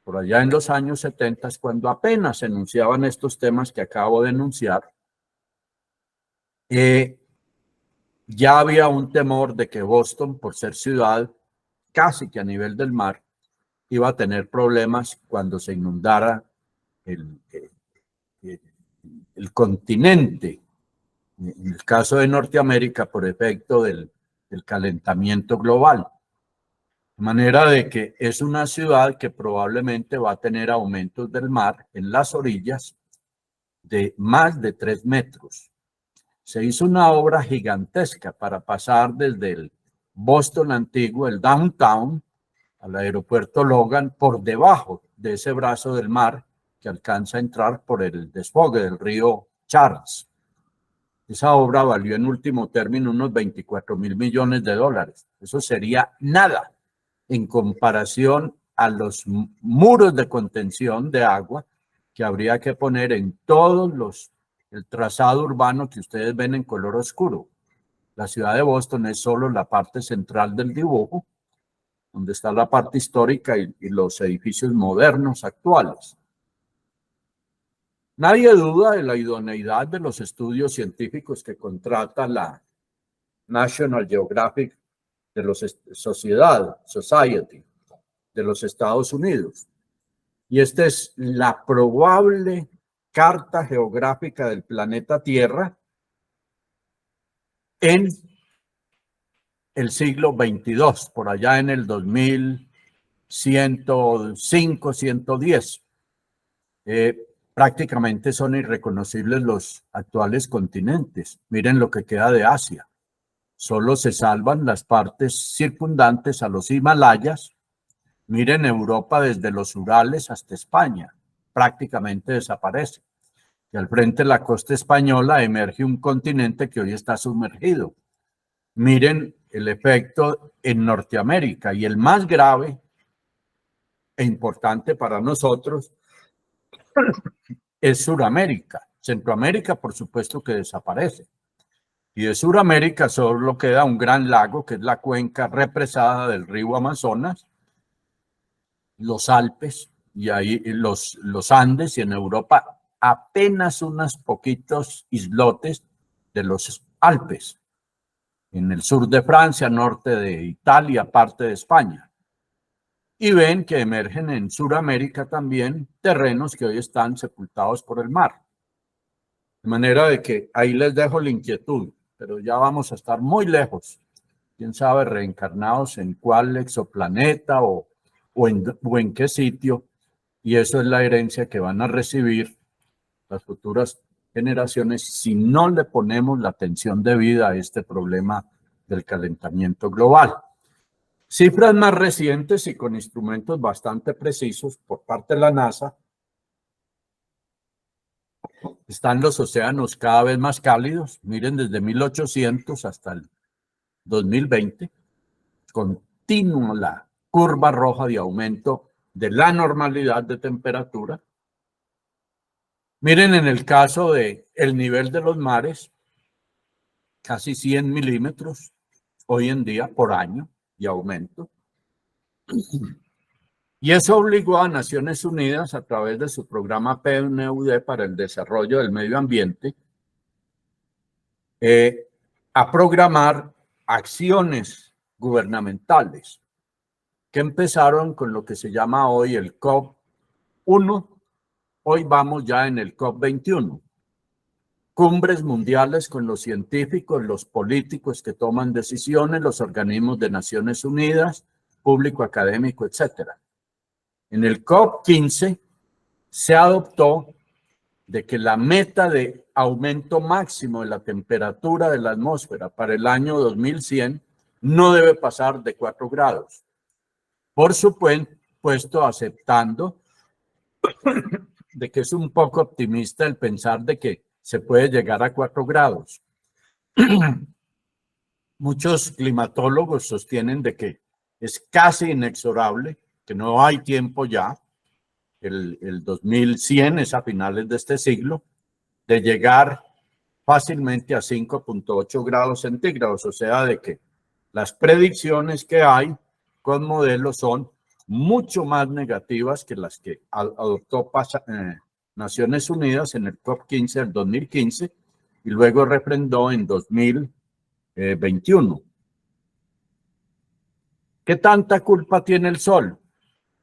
por allá en los años 70, cuando apenas se enunciaban estos temas que acabo de enunciar, ya había un temor de que Boston, por ser ciudad casi que a nivel del mar, iba a tener problemas cuando se inundara el continente. En el caso de Norteamérica, por efecto del calentamiento global. De manera de que es una ciudad que probablemente va a tener aumentos del mar en las orillas de más de 3 metros. Se hizo una obra gigantesca para pasar desde el Boston antiguo, el downtown, al aeropuerto Logan, por debajo de ese brazo del mar que alcanza a entrar por el desfogue del río Charles. Esa obra valió en último término unos 24.000 millones de dólares. Eso sería nada en comparación a los muros de contención de agua que habría que poner en todos el trazado urbano que ustedes ven en color oscuro. La ciudad de Boston es solo la parte central del dibujo, donde está la parte histórica y los edificios modernos actuales. Nadie duda de la idoneidad de los estudios científicos que contrata la National Geographic de los Society de los Estados Unidos. Y esta es la probable carta geográfica del planeta Tierra en el siglo XXII, por allá en el 2105, 110. prácticamente son irreconocibles los actuales continentes. Miren lo que queda de Asia. Solo se salvan las partes circundantes a los Himalayas. Miren Europa desde los Urales hasta España. Prácticamente desaparece. Y al frente de la costa española emerge un continente que hoy está sumergido. Miren el efecto en Norteamérica, y el más grave e importante para nosotros es Suramérica. Centroamérica, por supuesto que desaparece. Y de Suramérica solo queda un gran lago, que es la cuenca represada del río Amazonas, los Alpes, y ahí los Andes, y en Europa apenas unos poquitos islotes de los Alpes, en el sur de Francia, norte de Italia, parte de España. Y ven que emergen en Sudamérica también terrenos que hoy están sepultados por el mar. De manera de que ahí les dejo la inquietud, pero ya vamos a estar muy lejos. Quién sabe, reencarnados en cuál exoplaneta o en qué sitio. Y eso es la herencia que van a recibir las futuras generaciones si no le ponemos la atención debida a este problema del calentamiento global. Cifras más recientes y con instrumentos bastante precisos por parte de la NASA. Están los océanos cada vez más cálidos. Miren, desde 1800 hasta el 2020, continúa la curva roja de aumento de la normalidad de temperatura. Miren, en el caso de el nivel de los mares, casi 100 milímetros hoy en día por año y aumento. Y eso obligó a Naciones Unidas, a través de su programa PNUD para el desarrollo del medio ambiente, a programar acciones gubernamentales que empezaron con lo que se llama hoy el COP1. Hoy vamos ya en el COP21. Cumbres mundiales con los científicos, los políticos que toman decisiones, los organismos de Naciones Unidas, público académico, etcétera. En el COP15 se adoptó de que la meta de aumento máximo de la temperatura de la atmósfera para el año 2100 no debe pasar de 4 grados. Por supuesto, aceptando de que es un poco optimista el pensar de que se puede llegar a 4 grados. Muchos climatólogos sostienen de que es casi inexorable, que no hay tiempo ya, el 2100 es a finales de este siglo, de llegar fácilmente a 5.8 grados centígrados, o sea, de que las predicciones que hay con modelos son mucho más negativas que las que adoptó Naciones Unidas en el COP15 del 2015 y luego refrendó en 2021. ¿Qué tanta culpa tiene el Sol?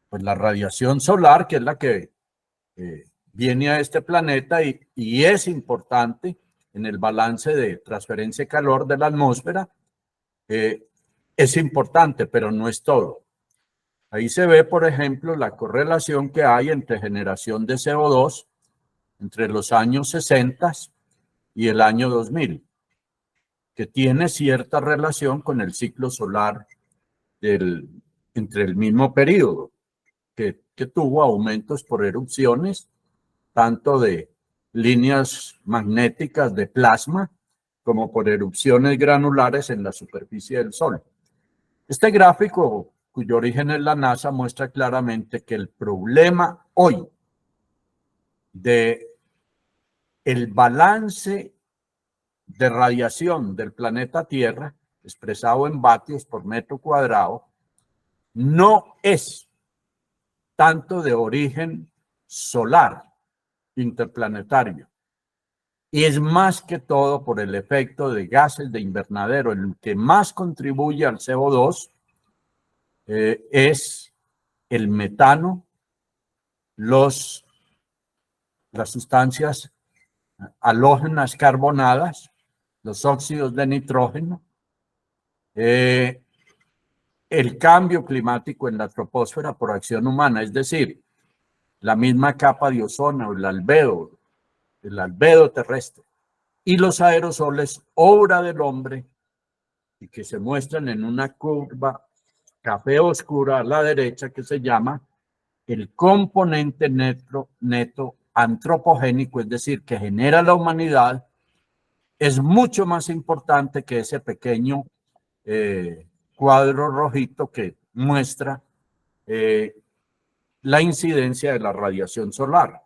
Pues la radiación solar, que es la que viene a este planeta y es importante en el balance de transferencia de calor de la atmósfera, es importante, pero no es todo. Ahí se ve, por ejemplo, la correlación que hay entre generación de CO2 entre los años 60 y el año 2000, que tiene cierta relación con el ciclo solar entre el mismo periodo, que tuvo aumentos por erupciones, tanto de líneas magnéticas de plasma como por erupciones granulares en la superficie del Sol. Este gráfico, cuyo origen es la NASA, muestra claramente que el problema hoy de el balance de radiación del planeta Tierra, expresado en vatios por metro cuadrado, no es tanto de origen solar interplanetario, y es más que todo por el efecto de gases de invernadero. El que más contribuye al CO2 es el metano, las sustancias halógenas carbonadas, los óxidos de nitrógeno, el cambio climático en la troposfera por acción humana, es decir, la misma capa de ozono, el albedo terrestre. Y los aerosoles, obra del hombre, y que se muestran en una curva café oscura a la derecha, que se llama el componente neto antropogénico, es decir, que genera la humanidad, es mucho más importante que ese pequeño cuadro rojito que muestra la incidencia de la radiación solar.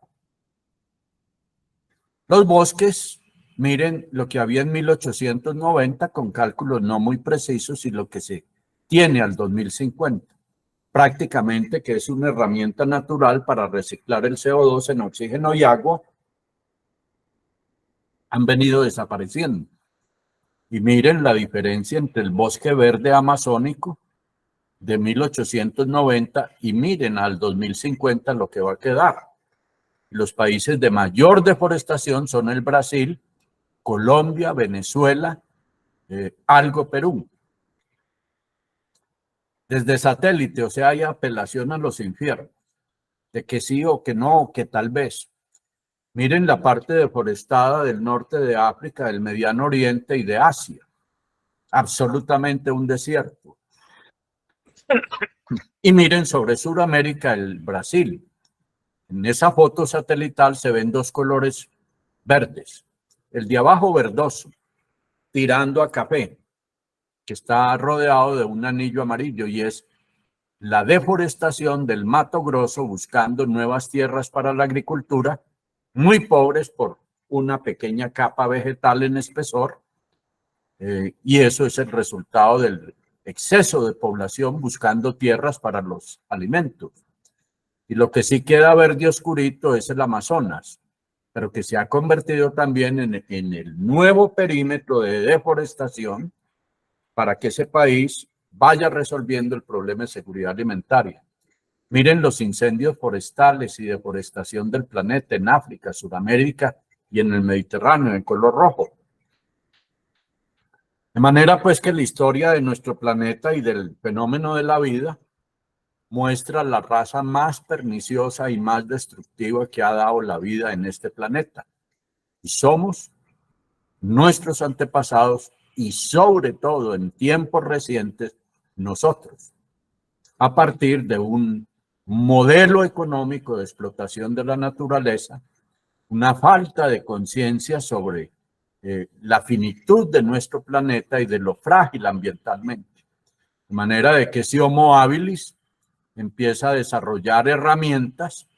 Los bosques, miren lo que había en 1890 con cálculos no muy precisos y lo que se tiene al 2050. Prácticamente que es una herramienta natural para reciclar el CO2 en oxígeno y agua, han venido desapareciendo. Y miren la diferencia entre el bosque verde amazónico de 1890 y miren al 2050 lo que va a quedar. Los países de mayor deforestación son el Brasil, Colombia, Venezuela, algo Perú. Desde satélite, o sea, hay apelación a los infiernos, de que sí o que no, o que tal vez. Miren la parte deforestada del norte de África, del Mediano Oriente y de Asia. Absolutamente un desierto. Y miren sobre Sudamérica, el Brasil. En esa foto satelital se ven dos colores verdes. El de abajo verdoso, tirando a café, que está rodeado de un anillo amarillo y es la deforestación del Mato Grosso buscando nuevas tierras para la agricultura, muy pobres por una pequeña capa vegetal en espesor, y eso es el resultado del exceso de población buscando tierras para los alimentos. Y lo que sí queda verde oscurito es el Amazonas, pero que se ha convertido también en el nuevo perímetro de deforestación para que ese país vaya resolviendo el problema de seguridad alimentaria. Miren los incendios forestales y deforestación del planeta en África, Sudamérica y en el Mediterráneo, en color rojo. De manera pues que la historia de nuestro planeta y del fenómeno de la vida muestra la raza más perniciosa y más destructiva que ha dado la vida en este planeta. Y somos nuestros antepasados y sobre todo en tiempos recientes nosotros, a partir de un modelo económico de explotación de la naturaleza, una falta de conciencia sobre la finitud de nuestro planeta y de lo frágil ambientalmente. De manera de que si Homo habilis empieza a desarrollar herramientas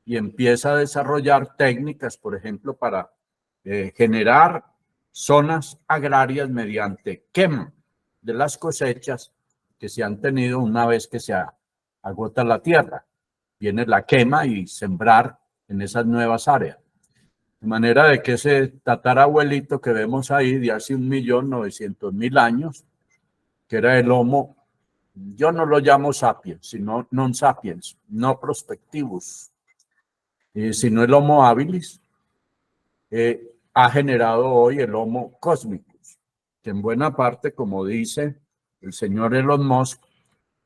y empieza a desarrollar técnicas, por ejemplo, para generar zonas agrarias mediante quema de las cosechas que se han tenido una vez que se agota la tierra. Viene la quema y sembrar en esas nuevas áreas. De manera de que ese tatarabuelito que vemos ahí de hace 1.900.000 años, que era el Homo, yo no lo llamo sapiens, sino non sapiens, no prospectivus, sino el Homo habilis, ha generado hoy el Homo cosmicus, que en buena parte, como dice el señor Elon Musk,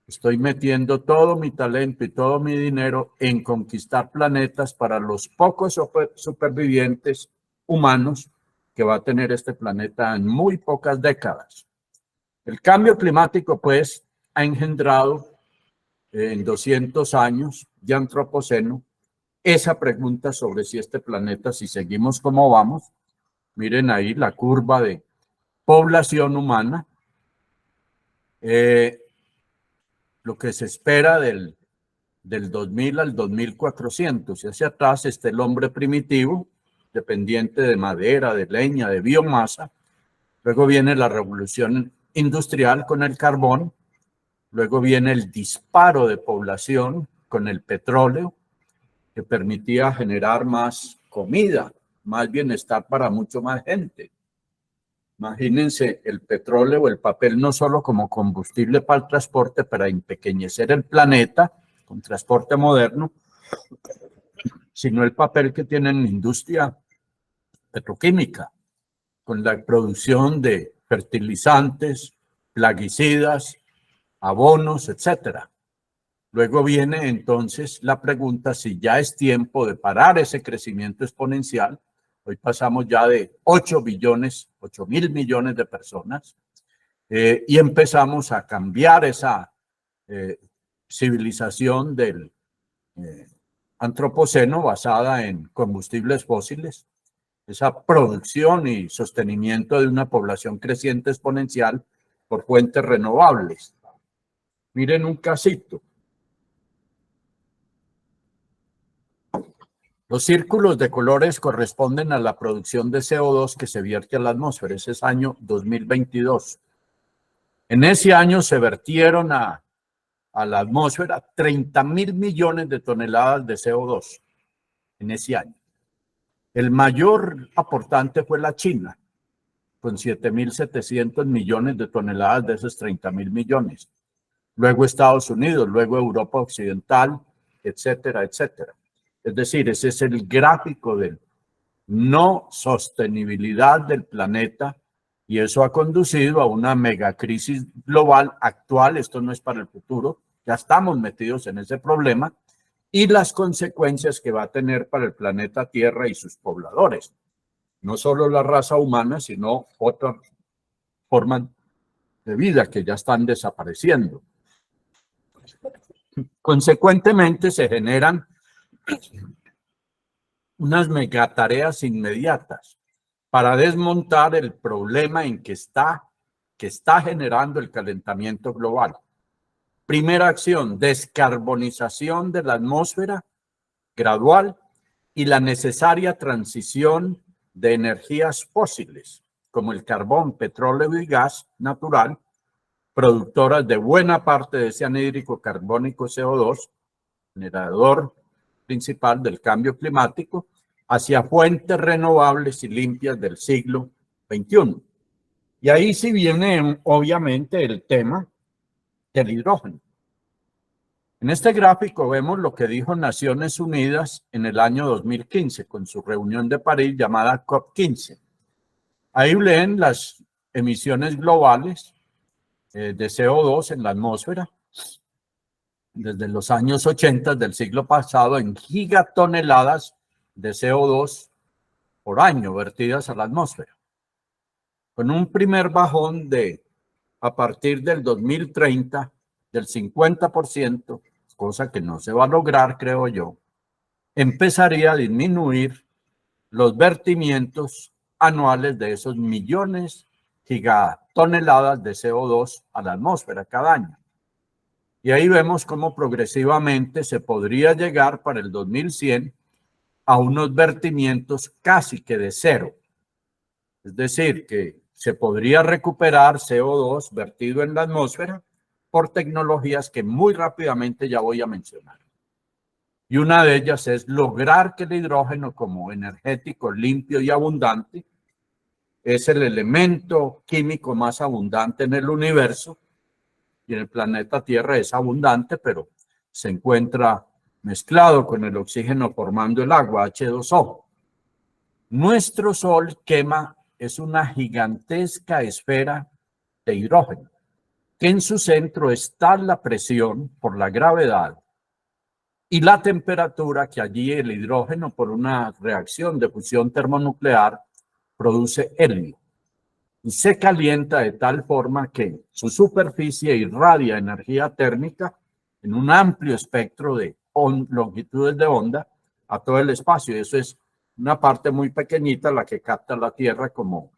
estoy metiendo todo mi talento y todo mi dinero en conquistar planetas para los pocos supervivientes humanos que va a tener este planeta en muy pocas décadas. El cambio climático, pues, ha engendrado en 200 años de antropoceno esa pregunta sobre si este planeta, si seguimos como vamos, miren ahí la curva de población humana, lo que se espera del 2000 al 2400, y hacia atrás está el hombre primitivo, dependiente de madera, de leña, de biomasa. Luego viene la revolución industrial con el carbón. Luego viene el disparo de población con el petróleo, que permitía generar más comida, más bienestar para mucho más gente. Imagínense el petróleo o el papel no solo como combustible para el transporte, para empequeñecer el planeta con transporte moderno, sino el papel que tiene en la industria petroquímica, con la producción de fertilizantes, plaguicidas, abonos, etcétera. Luego viene entonces la pregunta si ya es tiempo de parar ese crecimiento exponencial. Hoy pasamos ya de 8 mil millones de personas y empezamos a cambiar esa civilización del antropoceno basada en combustibles fósiles, esa producción y sostenimiento de una población creciente exponencial por fuentes renovables. Miren un casito. Los círculos de colores corresponden a la producción de CO2 que se vierte a la atmósfera. Ese es año 2022. En ese año se vertieron a la atmósfera 30.000 millones de toneladas de CO2 en ese año. El mayor aportante fue la China, con 7.700 millones de toneladas de esos 30.000 millones. Luego Estados Unidos, luego Europa Occidental, etcétera, etcétera. Es decir, ese es el gráfico de no sostenibilidad del planeta y eso ha conducido a una megacrisis global actual. Esto no es para el futuro, ya estamos metidos en ese problema y las consecuencias que va a tener para el planeta Tierra y sus pobladores. No solo la raza humana, sino otras formas de vida que ya están desapareciendo. Consecuentemente, se generan unas megatareas inmediatas para desmontar el problema en que está generando el calentamiento global. Primera acción, descarbonización de la atmósfera gradual y la necesaria transición de energías fósiles, como el carbón, petróleo y gas natural, productoras de buena parte de ese anhídrido carbónico CO2, generador principal del cambio climático, hacia fuentes renovables y limpias del siglo XXI. Y ahí sí viene obviamente el tema del hidrógeno. En este gráfico vemos lo que dijo Naciones Unidas en el año 2015 con su reunión de París llamada COP15. Ahí leen las emisiones globales de CO2 en la atmósfera desde los años 80 del siglo pasado en gigatoneladas de CO2 por año vertidas a la atmósfera. Con un primer bajón de, a partir del 2030, del 50%, cosa que no se va a lograr, creo yo, empezaría a disminuir los vertimientos anuales de esos millones gigatoneladas de CO2 a la atmósfera cada año. Y ahí vemos cómo progresivamente se podría llegar para el 2100 a unos vertimientos casi que de cero. Es decir, que se podría recuperar CO2 vertido en la atmósfera por tecnologías que muy rápidamente ya voy a mencionar. Y una de ellas es lograr que el hidrógeno como energético limpio y abundante es el elemento químico más abundante en el universo y en el planeta Tierra es abundante, pero se encuentra mezclado con el oxígeno formando el agua, H2O. Nuestro Sol es una gigantesca esfera de hidrógeno, que en su centro está la presión por la gravedad y la temperatura que allí el hidrógeno, por una reacción de fusión termonuclear, produce helio. Y se calienta de tal forma que su superficie irradia energía térmica en un amplio espectro de longitudes de onda a todo el espacio. Y eso es una parte muy pequeñita la que capta la Tierra como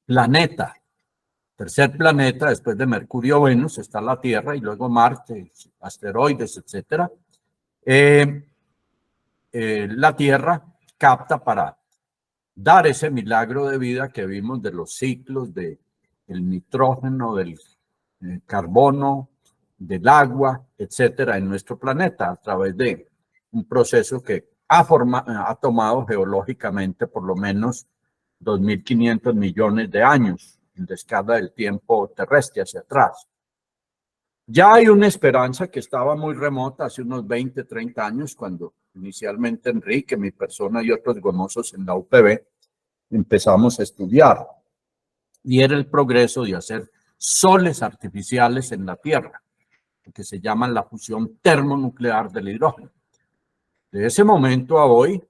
planeta. Tercer planeta después de Mercurio, Venus, está la Tierra y luego Marte, asteroides, etc. La Tierra capta para dar ese milagro de vida que vimos de los ciclos del nitrógeno, del carbono, del agua, etcétera, en nuestro planeta a través de un proceso que ha tomado geológicamente por lo menos 2.500 millones de años en la escala del tiempo terrestre hacia atrás. Ya hay una esperanza que estaba muy remota hace unos 20, 30 años, cuando inicialmente Enrique, mi persona y otros gomosos en la UPB empezamos a estudiar, y era el progreso de hacer soles artificiales en la Tierra. que se llama la fusión termonuclear del hidrógeno. De ese momento a hoy,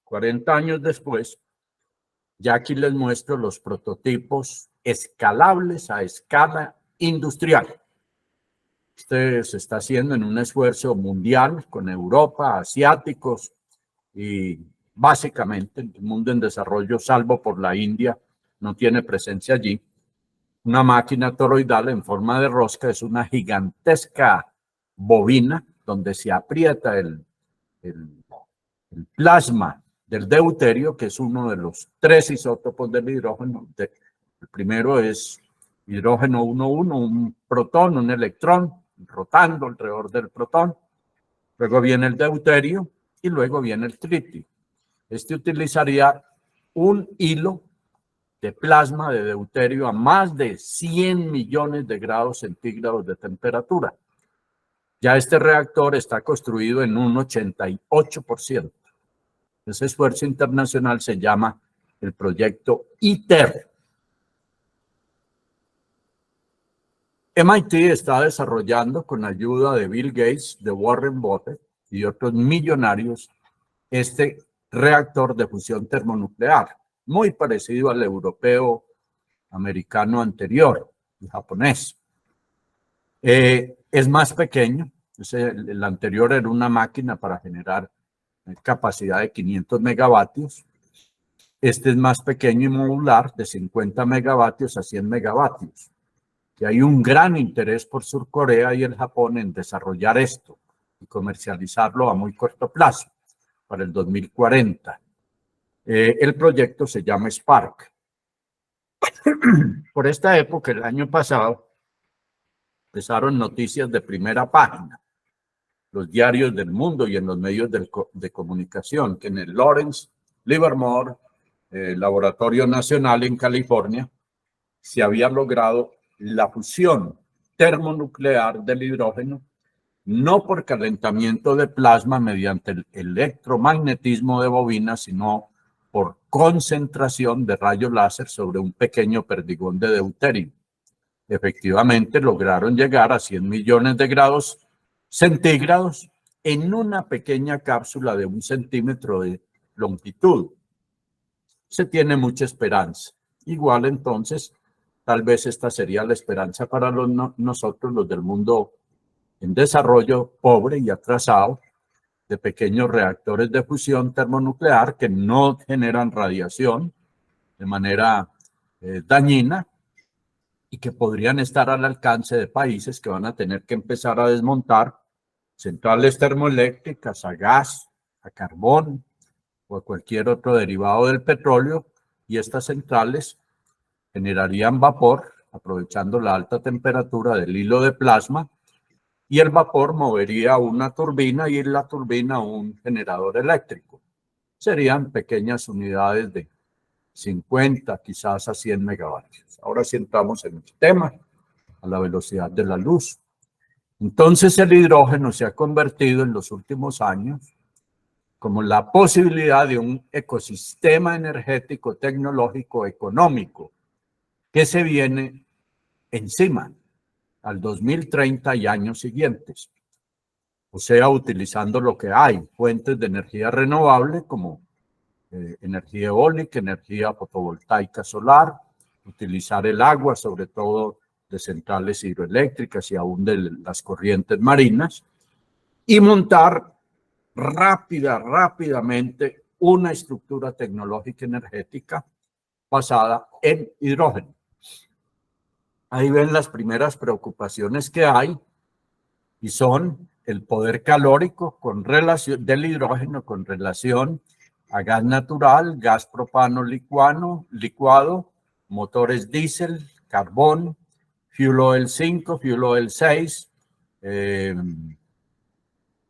40 años después, ya aquí les muestro los prototipos escalables a escala industrial. Este se está haciendo en un esfuerzo mundial con Europa, asiáticos y básicamente el mundo en desarrollo, salvo por la India, no tiene presencia allí. Una máquina toroidal en forma de rosca es una gigantesca bobina donde se aprieta el plasma del deuterio, que es uno de los 3 isótopos del hidrógeno. El primero es hidrógeno 1,1, un protón, un electrón rotando alrededor del protón. Luego viene el deuterio y luego viene el tritio. Este utilizaría un hilo de plasma de deuterio a más de 100 millones de grados centígrados de temperatura. Ya este reactor está construido en un 88%. Ese esfuerzo internacional se llama el proyecto ITER. MIT está desarrollando con ayuda de Bill Gates, de Warren Buffett y otros millonarios este reactor de fusión termonuclear, muy parecido al europeo americano anterior, el japonés. Es más pequeño, el anterior era una máquina para generar capacidad de 500 megavatios. Este es más pequeño y modular, de 50 megavatios a 100 megavatios. Y hay un gran interés por Sur Corea y el Japón en desarrollar esto y comercializarlo a muy corto plazo, para el 2040. El proyecto se llama Spark. Por esta época, el año pasado, empezaron noticias de primera página, los diarios del mundo y en los medios de comunicación, que en el Lawrence Livermore Laboratorio Nacional en California se había logrado la fusión termonuclear del hidrógeno, no por calentamiento de plasma mediante el electromagnetismo de bobina, sino por concentración de rayos láser sobre un pequeño perdigón de deuterio. Efectivamente, lograron llegar a 100 millones de grados centígrados en una pequeña cápsula de 1 centímetro de longitud. Se tiene mucha esperanza. Igual entonces, tal vez esta sería la esperanza para nosotros, los del mundo en desarrollo pobre y atrasado, de pequeños reactores de fusión termonuclear que no generan radiación de manera dañina y que podrían estar al alcance de países que van a tener que empezar a desmontar centrales termoeléctricas a gas, a carbón o a cualquier otro derivado del petróleo, y estas centrales generarían vapor aprovechando la alta temperatura del hilo de plasma, y el vapor movería una turbina y la turbina un generador eléctrico. Serían pequeñas unidades de 50, quizás a 100 megavatios. Ahora sí entramos en el tema, a la velocidad de la luz. Entonces el hidrógeno se ha convertido en los últimos años como la posibilidad de un ecosistema energético, tecnológico, económico, que se viene encima al 2030 y años siguientes. O sea, utilizando lo que hay, fuentes de energía renovable como energía eólica, energía fotovoltaica solar, utilizar el agua, sobre todo de centrales hidroeléctricas y aún de las corrientes marinas, y montar rápidamente una estructura tecnológica energética basada en hidrógeno. Ahí ven las primeras preocupaciones que hay, y son el poder calórico con relación del hidrógeno con relación a gas natural, gas propano licuado, motores diésel, carbón, fuel oil 5, fuel oil 6,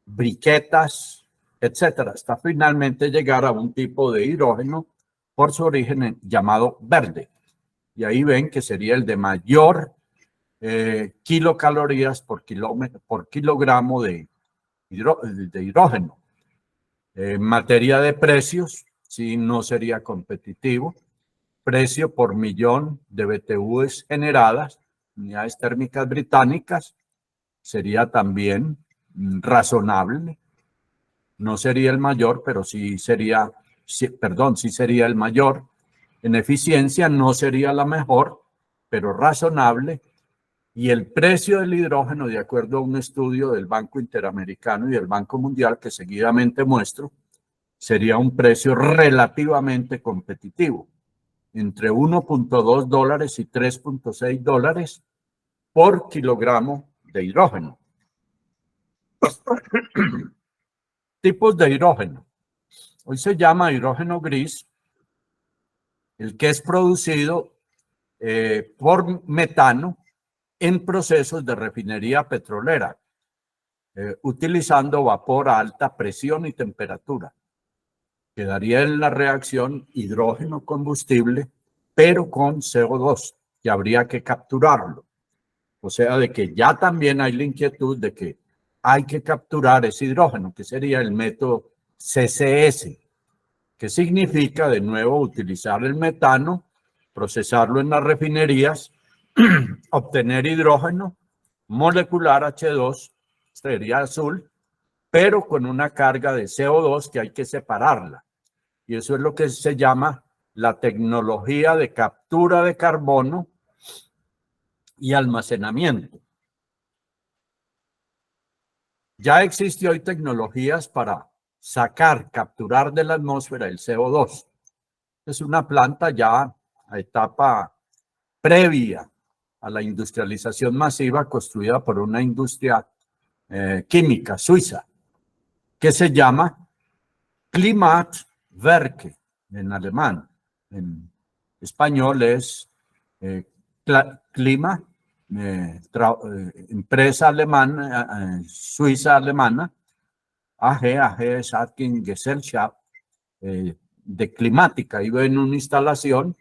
briquetas, etcétera, hasta finalmente llegar a un tipo de hidrógeno por su origen llamado verde. Y ahí ven que sería el de mayor kilocalorías por kilogramo de hidrógeno. En materia de precios, sí, no sería competitivo. Precio por millón de BTUs generadas unidades térmicas británicas, sería también razonable. No sería el mayor, pero sí sería, sí sería el mayor. En eficiencia no sería la mejor, pero razonable. Y el precio del hidrógeno, de acuerdo a un estudio del Banco Interamericano y del Banco Mundial, que seguidamente muestro, sería un precio relativamente competitivo, entre $1.2 y $3.6 por kilogramo de hidrógeno. Tipos de hidrógeno. Hoy se llama hidrógeno gris, el que es producido por metano en procesos de refinería petrolera, utilizando vapor a alta presión y temperatura. Quedaría en la reacción hidrógeno combustible, pero con CO2, que habría que capturarlo. O sea, de que ya también hay la inquietud de que hay que capturar ese hidrógeno, que sería el método CCS, que significa de nuevo utilizar el metano, procesarlo en las refinerías, obtener hidrógeno molecular H2, sería azul, pero con una carga de CO2 que hay que separarla. Y eso es lo que se llama la tecnología de captura de carbono y almacenamiento. Ya existe hoy tecnologías para capturar de la atmósfera el CO2. Es una planta ya a etapa previa a la industrialización masiva construida por una industria química suiza que se llama Klimaatwerke en alemán. En español es Klima, empresa alemana, suiza alemana, AG Gesellschaft de climática. Y ven una instalación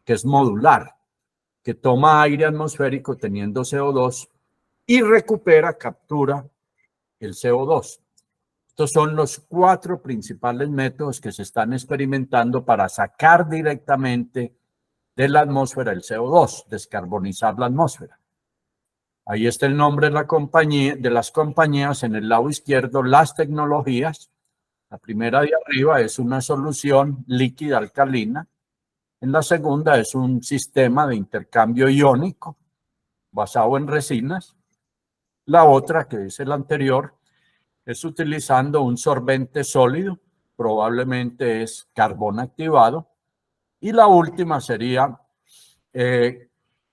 que es modular, que toma aire atmosférico teniendo CO2 y recupera, captura el CO2. Estos son los 4 principales métodos que se están experimentando para sacar directamente de la atmósfera el CO2, descarbonizar la atmósfera. Ahí está el nombre de la compañía, de las compañías. En el lado izquierdo, las tecnologías. La primera de arriba es una solución líquida alcalina. En la segunda es un sistema de intercambio iónico basado en resinas. La otra, que es el anterior, es utilizando un sorbente sólido, probablemente es carbón activado. Y la última sería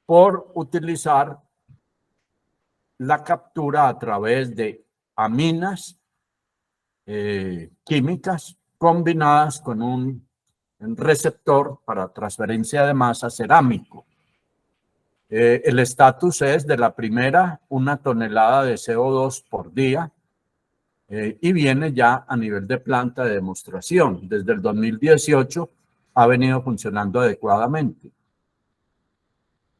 por utilizar la captura a través de aminas químicas combinadas con un receptor para transferencia de masa cerámico. El estatus es de la primera 1 tonelada de CO2 por día y viene ya a nivel de planta de demostración. Desde el 2018 ha venido funcionando adecuadamente.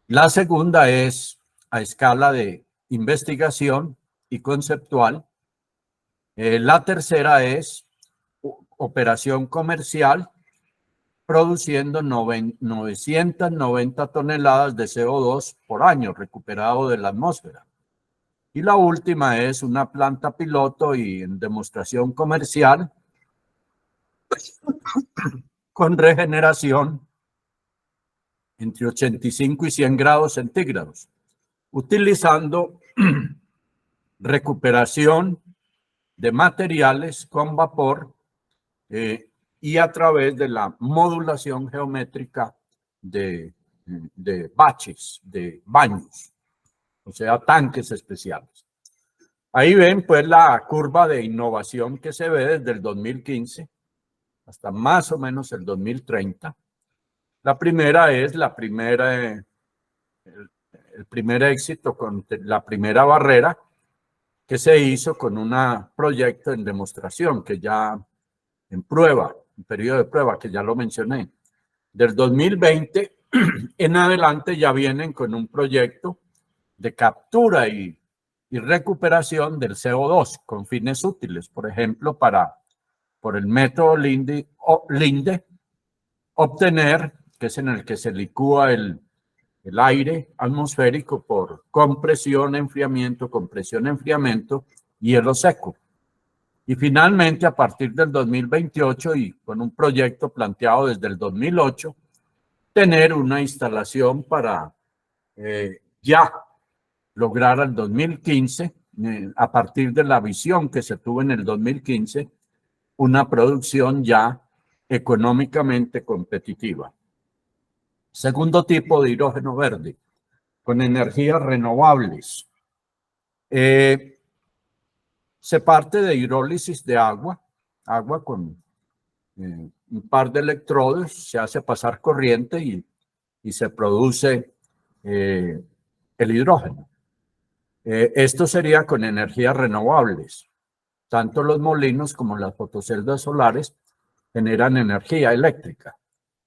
La segunda es a escala de investigación y conceptual. La tercera es operación comercial, produciendo 990 toneladas de CO2 por año recuperado de la atmósfera. Y la última es una planta piloto y en demostración comercial con regeneración entre 85 y 100 grados centígrados, utilizando recuperación de materiales con vapor y a través de la modulación geométrica de baches, de baños, o sea, tanques especiales. Ahí ven pues la curva de innovación que se ve desde el 2015 hasta más o menos el 2030. La primera es el primer éxito con la primera barrera que se hizo con un proyecto en demostración que ya en prueba, en periodo de prueba que ya lo mencioné. Del 2020 en adelante ya vienen con un proyecto de captura y recuperación del CO2 con fines útiles, por ejemplo, por el método Linde, obtener, que es en el que se licúa el el aire atmosférico por compresión, enfriamiento, hielo seco. Y finalmente, a partir del 2028 y con un proyecto planteado desde el 2008, tener una instalación para ya lograr al 2015, a partir de la visión que se tuvo en el 2015, una producción ya económicamente competitiva. Segundo tipo de hidrógeno verde, con energías renovables. Se parte de hidrólisis de agua con un par de electrodos, se hace pasar corriente y se produce el hidrógeno. Esto sería con energías renovables. Tanto los molinos como las fotoceldas solares generan energía eléctrica,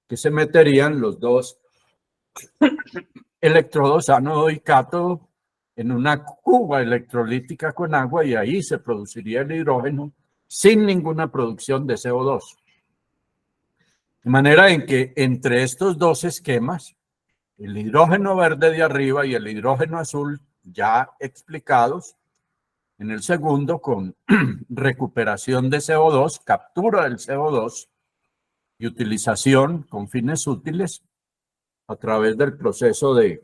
que se meterían los dos electrodos ánodo y cátodo en una cuba electrolítica con agua y ahí se produciría el hidrógeno sin ninguna producción de CO2. De manera en que entre estos dos esquemas, el hidrógeno verde de arriba y el hidrógeno azul ya explicados, en el segundo con recuperación de CO2, captura del CO2 y utilización con fines útiles a través del proceso de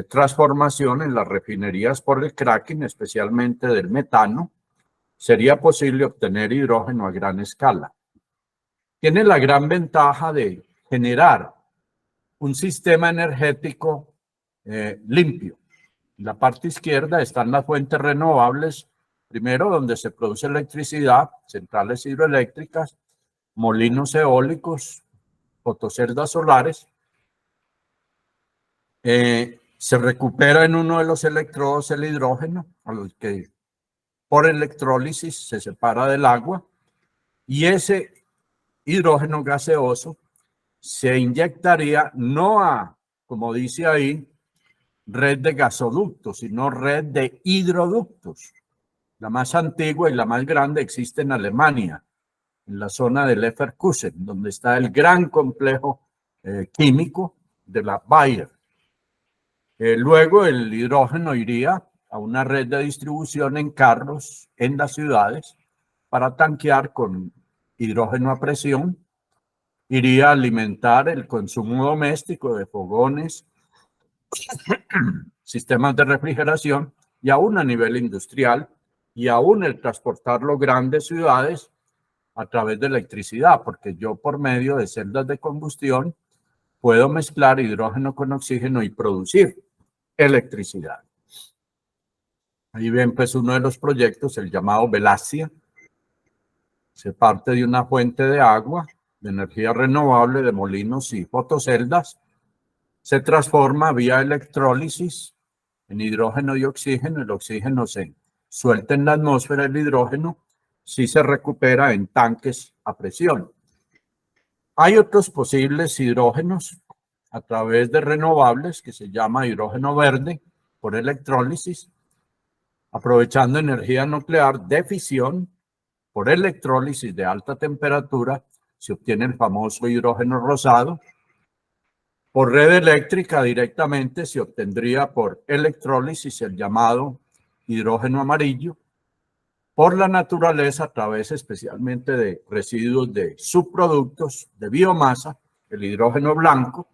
transformación en las refinerías por el cracking, especialmente del metano, sería posible obtener hidrógeno a gran escala. Tiene la gran ventaja de generar un sistema energético limpio. En la parte izquierda están las fuentes renovables, primero donde se produce electricidad, centrales hidroeléctricas, molinos eólicos, fotoceldas solares. Se recupera en uno de los electrodos el hidrógeno, a los que por electrólisis se separa del agua, y ese hidrógeno gaseoso se inyectaría no a, como dice ahí, red de gasoductos, sino red de hidroductos. La más antigua y la más grande existe en Alemania, en la zona de Leverkusen, donde está el gran complejo químico de la Bayer. Luego el hidrógeno iría a una red de distribución en carros en las ciudades para tanquear con hidrógeno a presión. Iría a alimentar el consumo doméstico de fogones, sistemas de refrigeración y aún a nivel industrial y aún el transportarlo a grandes ciudades a través de electricidad, porque yo por medio de celdas de combustión puedo mezclar hidrógeno con oxígeno y producir electricidad. Ahí ven pues uno de los proyectos, el llamado Velasia. Se parte de una fuente de agua, de energía renovable, de molinos y fotoceldas. Se transforma vía electrólisis en hidrógeno y oxígeno. El oxígeno se suelta en la atmósfera, el hidrógeno sí se recupera en tanques a presión. Hay otros posibles hidrógenos a través de renovables que se llama hidrógeno verde por electrólisis, aprovechando energía nuclear de fisión por electrólisis de alta temperatura, se obtiene el famoso hidrógeno rosado. Por red eléctrica directamente se obtendría por electrólisis el llamado hidrógeno amarillo. Por la naturaleza, a través especialmente de residuos de subproductos de biomasa, el hidrógeno blanco.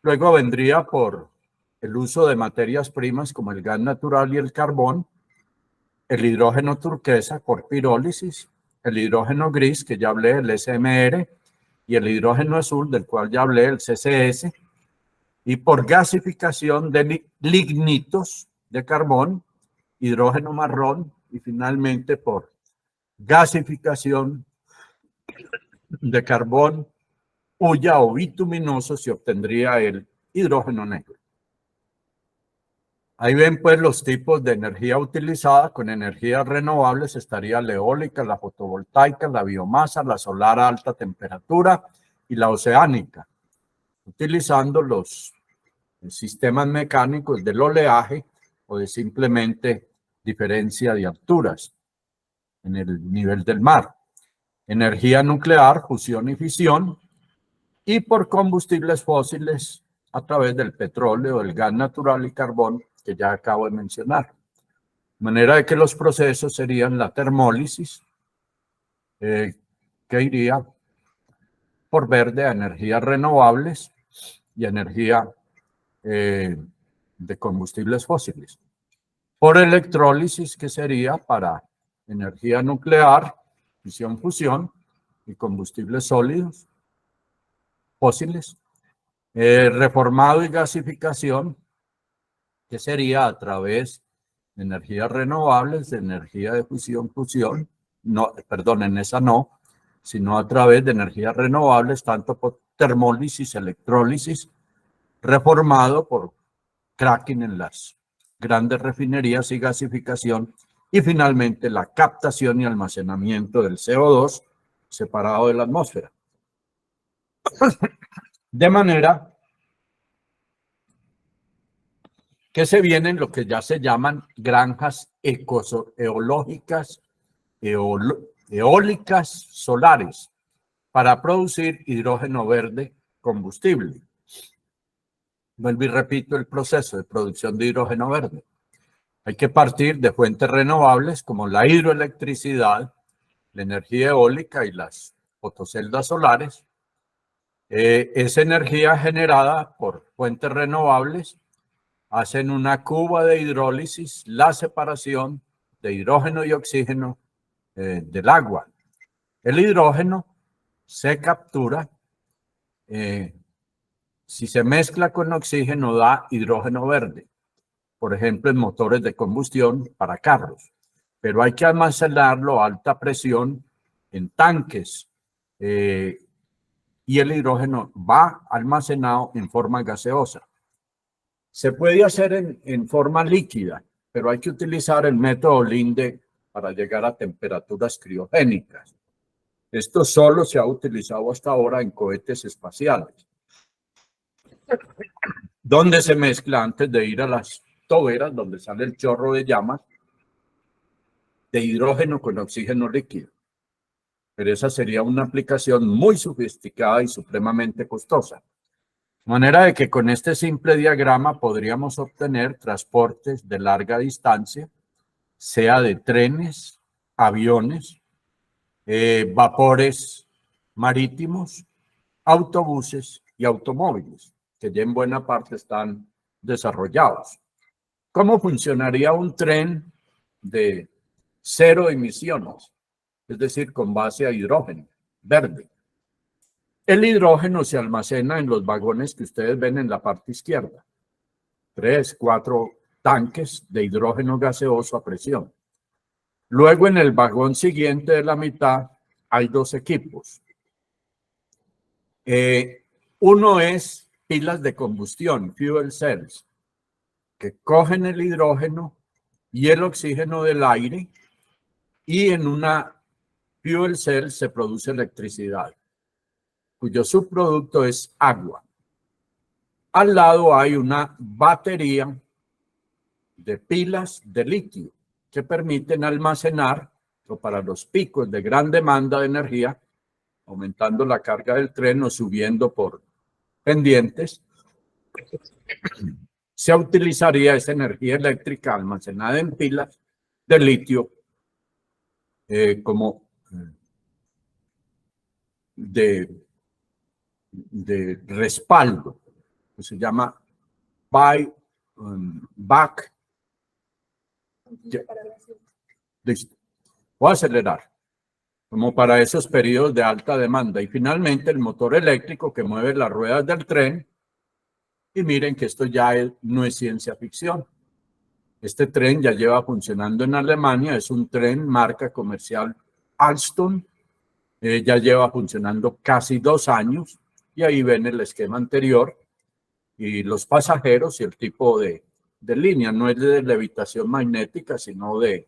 Luego vendría por el uso de materias primas como el gas natural y el carbón, el hidrógeno turquesa por pirólisis, el hidrógeno gris, que ya hablé, el SMR, y el hidrógeno azul, del cual ya hablé, el CCS, y por gasificación de lignitos de carbón, hidrógeno marrón, y finalmente por gasificación de carbón hulla o bituminoso se obtendría el hidrógeno negro. Ahí ven pues los tipos de energía utilizada. Con energías renovables estaría la eólica, la fotovoltaica, la biomasa, la solar a alta temperatura y la oceánica, utilizando los sistemas mecánicos del oleaje o de simplemente diferencia de alturas en el nivel del mar. Energía nuclear, fusión y fisión, y por combustibles fósiles a través del petróleo, el gas natural y carbón que ya acabo de mencionar. De manera de que los procesos serían la termólisis, que iría por verde a energías renovables y energía de combustibles fósiles. Por electrólisis, que sería para energía nuclear, fisión, fusión y combustibles sólidos, fósiles. Reformado y gasificación, que sería a través de energías renovables, de energía de fusión, no, perdón, en esa no, sino a través de energías renovables, tanto por termólisis, electrólisis, reformado por cracking en las grandes refinerías y gasificación, y finalmente la captación y almacenamiento del CO2 separado de la atmósfera. De manera que se vienen lo que ya se llaman granjas ecológicas, eólicas solares, para producir hidrógeno verde combustible. Vuelvo y repito el proceso de producción de hidrógeno verde. Hay que partir de fuentes renovables como la hidroelectricidad, la energía eólica y las fotoceldas solares. Esa energía generada por fuentes renovables hacen una cuba de hidrólisis, la separación de hidrógeno y oxígeno del agua. El hidrógeno se captura, si se mezcla con oxígeno da hidrógeno verde, por ejemplo en motores de combustión para carros, pero hay que almacenarlo a alta presión en tanques y el hidrógeno va almacenado en forma gaseosa. Se puede hacer en forma líquida, pero hay que utilizar el método Linde para llegar a temperaturas criogénicas. Esto solo se ha utilizado hasta ahora en cohetes espaciales, donde se mezcla antes de ir a las toberas, donde sale el chorro de llamas, de hidrógeno con oxígeno líquido. Pero esa sería una aplicación muy sofisticada y supremamente costosa. De manera de que con este simple diagrama podríamos obtener transportes de larga distancia, sea de trenes, aviones, vapores marítimos, autobuses y automóviles, que ya en buena parte están desarrollados. ¿Cómo funcionaría un tren de cero emisiones? Es decir, con base a hidrógeno verde. El hidrógeno se almacena en los vagones que ustedes ven en la parte izquierda. 3, 4 tanques de hidrógeno gaseoso a presión. Luego en el vagón siguiente de la mitad hay 2 equipos. Uno es pilas de combustión, fuel cells, que cogen el hidrógeno y el oxígeno del aire y en una fuel cell se produce electricidad, cuyo subproducto es agua. Al lado hay una batería de pilas de litio que permiten almacenar, o para los picos de gran demanda de energía, aumentando la carga del tren o subiendo por pendientes, se utilizaría esa energía eléctrica almacenada en pilas de litio como de respaldo, que se llama back. Listo. Voy a acelerar, como para esos periodos de alta demanda. Y finalmente el motor eléctrico que mueve las ruedas del tren. Y miren que esto ya no es ciencia ficción. Este tren ya lleva funcionando en Alemania, es un tren marca comercial Alstom, ya lleva funcionando casi 2 años, y ahí ven el esquema anterior, y los pasajeros y el tipo de línea, no es de levitación magnética, sino de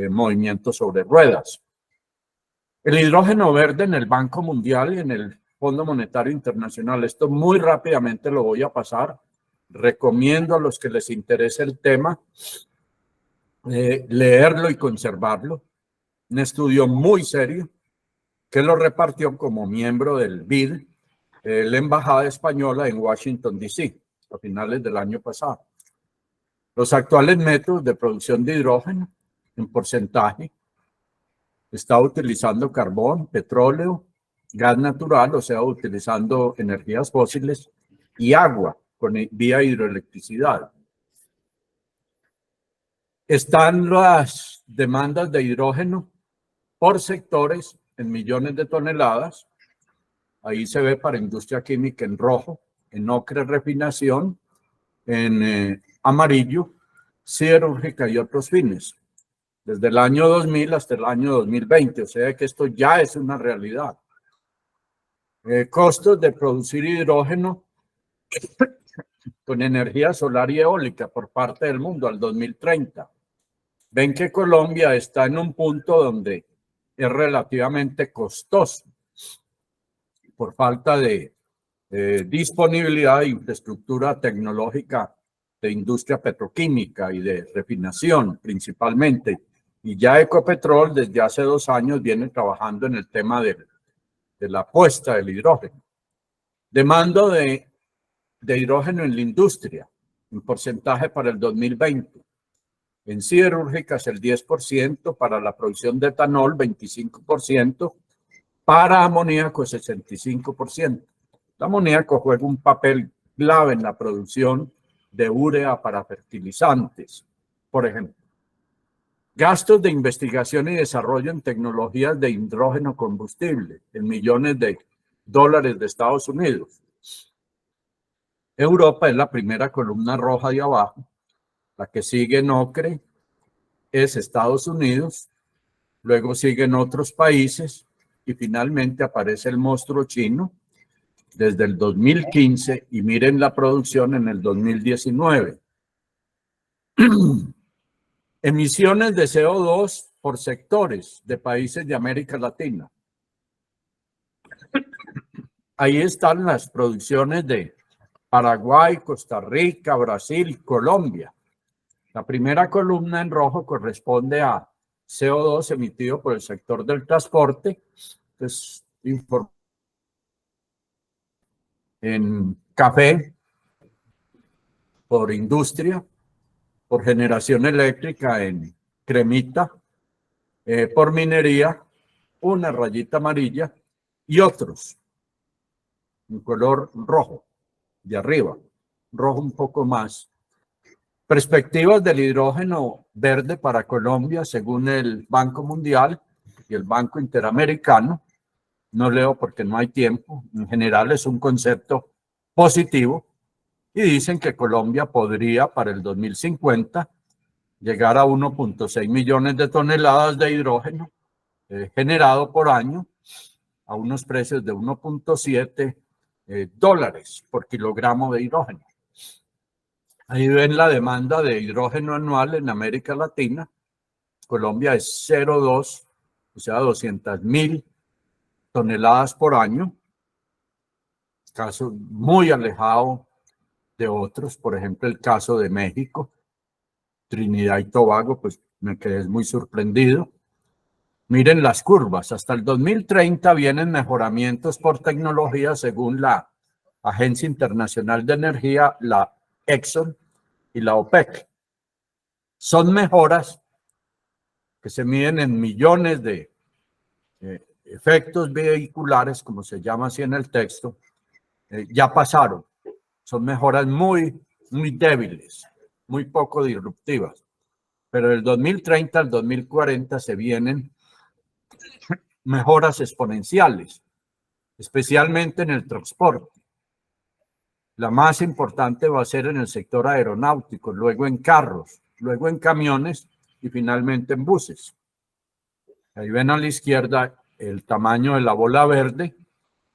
movimiento sobre ruedas. El hidrógeno verde en el Banco Mundial y en el Fondo Monetario Internacional, esto muy rápidamente lo voy a pasar. Recomiendo a los que les interese el tema leerlo y conservarlo. Un estudio muy serio que lo repartió como miembro del BID la embajada española en Washington, D.C., a finales del año pasado. Los actuales métodos de producción de hidrógeno, en porcentaje, está utilizando carbón, petróleo, gas natural, o sea, utilizando energías fósiles y agua vía hidroelectricidad. Están las demandas de hidrógeno por sectores en millones de toneladas. Ahí se ve para industria química en rojo, en ocre refinación, en amarillo, siderúrgica y otros fines. Desde el año 2000 hasta el año 2020, o sea que esto ya es una realidad. Costos de producir hidrógeno con energía solar y eólica por parte del mundo al 2030. Ven que Colombia está en un punto donde es relativamente costoso por falta de disponibilidad de infraestructura tecnológica de industria petroquímica y de refinación principalmente. Y ya Ecopetrol desde hace 2 años viene trabajando en el tema de la puesta del hidrógeno. Demanda de hidrógeno en la industria, en porcentaje para el 2020. En siderúrgicas el 10%, para la producción de etanol 25%, para amoníaco 65%. El amoníaco juega un papel clave en la producción de urea para fertilizantes, por ejemplo. Gastos de investigación y desarrollo en tecnologías de hidrógeno combustible en millones de dólares de Estados Unidos. Europa es la primera columna roja de abajo. La que sigue en ocre es Estados Unidos, luego siguen otros países y finalmente aparece el monstruo chino desde el 2015 y miren la producción en el 2019. Emisiones de CO2 por sectores de países de América Latina. Ahí están las producciones de Paraguay, Costa Rica, Brasil, Colombia. La primera columna en rojo corresponde a CO2 emitido por el sector del transporte. Entonces, en café, por industria, por generación eléctrica en cremita, por minería, una rayita amarilla y otros, en color rojo, de arriba, rojo un poco más. Perspectivas del hidrógeno verde para Colombia según el Banco Mundial y el Banco Interamericano. No leo porque no hay tiempo. En general es un concepto positivo y dicen que Colombia podría para el 2050 llegar a 1.6 millones de toneladas de hidrógeno generado por año a unos precios de 1.7 dólares por kilogramo de hidrógeno. Ahí ven la demanda de hidrógeno anual en América Latina. Colombia es 0,2, o sea, 200.000 toneladas por año. Caso muy alejado de otros, por ejemplo, el caso de México, Trinidad y Tobago, pues me quedé muy sorprendido. Miren las curvas, hasta el 2030 vienen mejoramientos por tecnología según la Agencia Internacional de Energía, la Exxon y la OPEC. Son mejoras que se miden en millones de efectos vehiculares, como se llama así en el texto, ya pasaron. Son mejoras muy débiles, muy poco disruptivas. Pero del 2030 al 2040 se vienen mejoras exponenciales, especialmente en el transporte. La más importante va a ser en el sector aeronáutico, luego en carros, luego en camiones y finalmente en buses. Ahí ven a la izquierda el tamaño de la bola verde,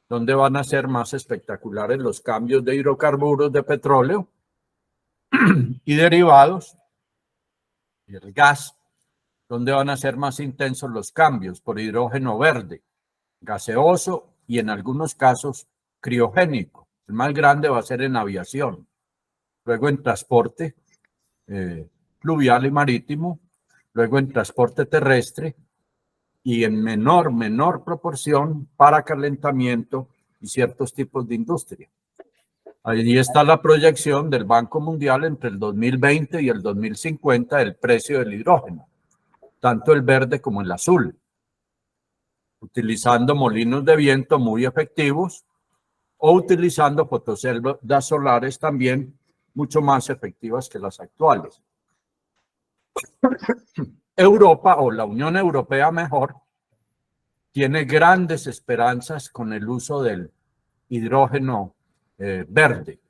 donde van a ser más espectaculares los cambios de hidrocarburos de petróleo y derivados, y el gas, donde van a ser más intensos los cambios por hidrógeno verde, gaseoso y en algunos casos criogénico. El más grande va a ser en aviación, luego en transporte fluvial y marítimo, luego en transporte terrestre y en menor proporción para calentamiento y ciertos tipos de industria. Allí está la proyección del Banco Mundial entre el 2020 y el 2050 del precio del hidrógeno, tanto el verde como el azul, utilizando molinos de viento muy efectivos o utilizando fotoceldas solares también mucho más efectivas que las actuales. Europa, o la Unión Europea mejor, tiene grandes esperanzas con el uso del hidrógeno verde.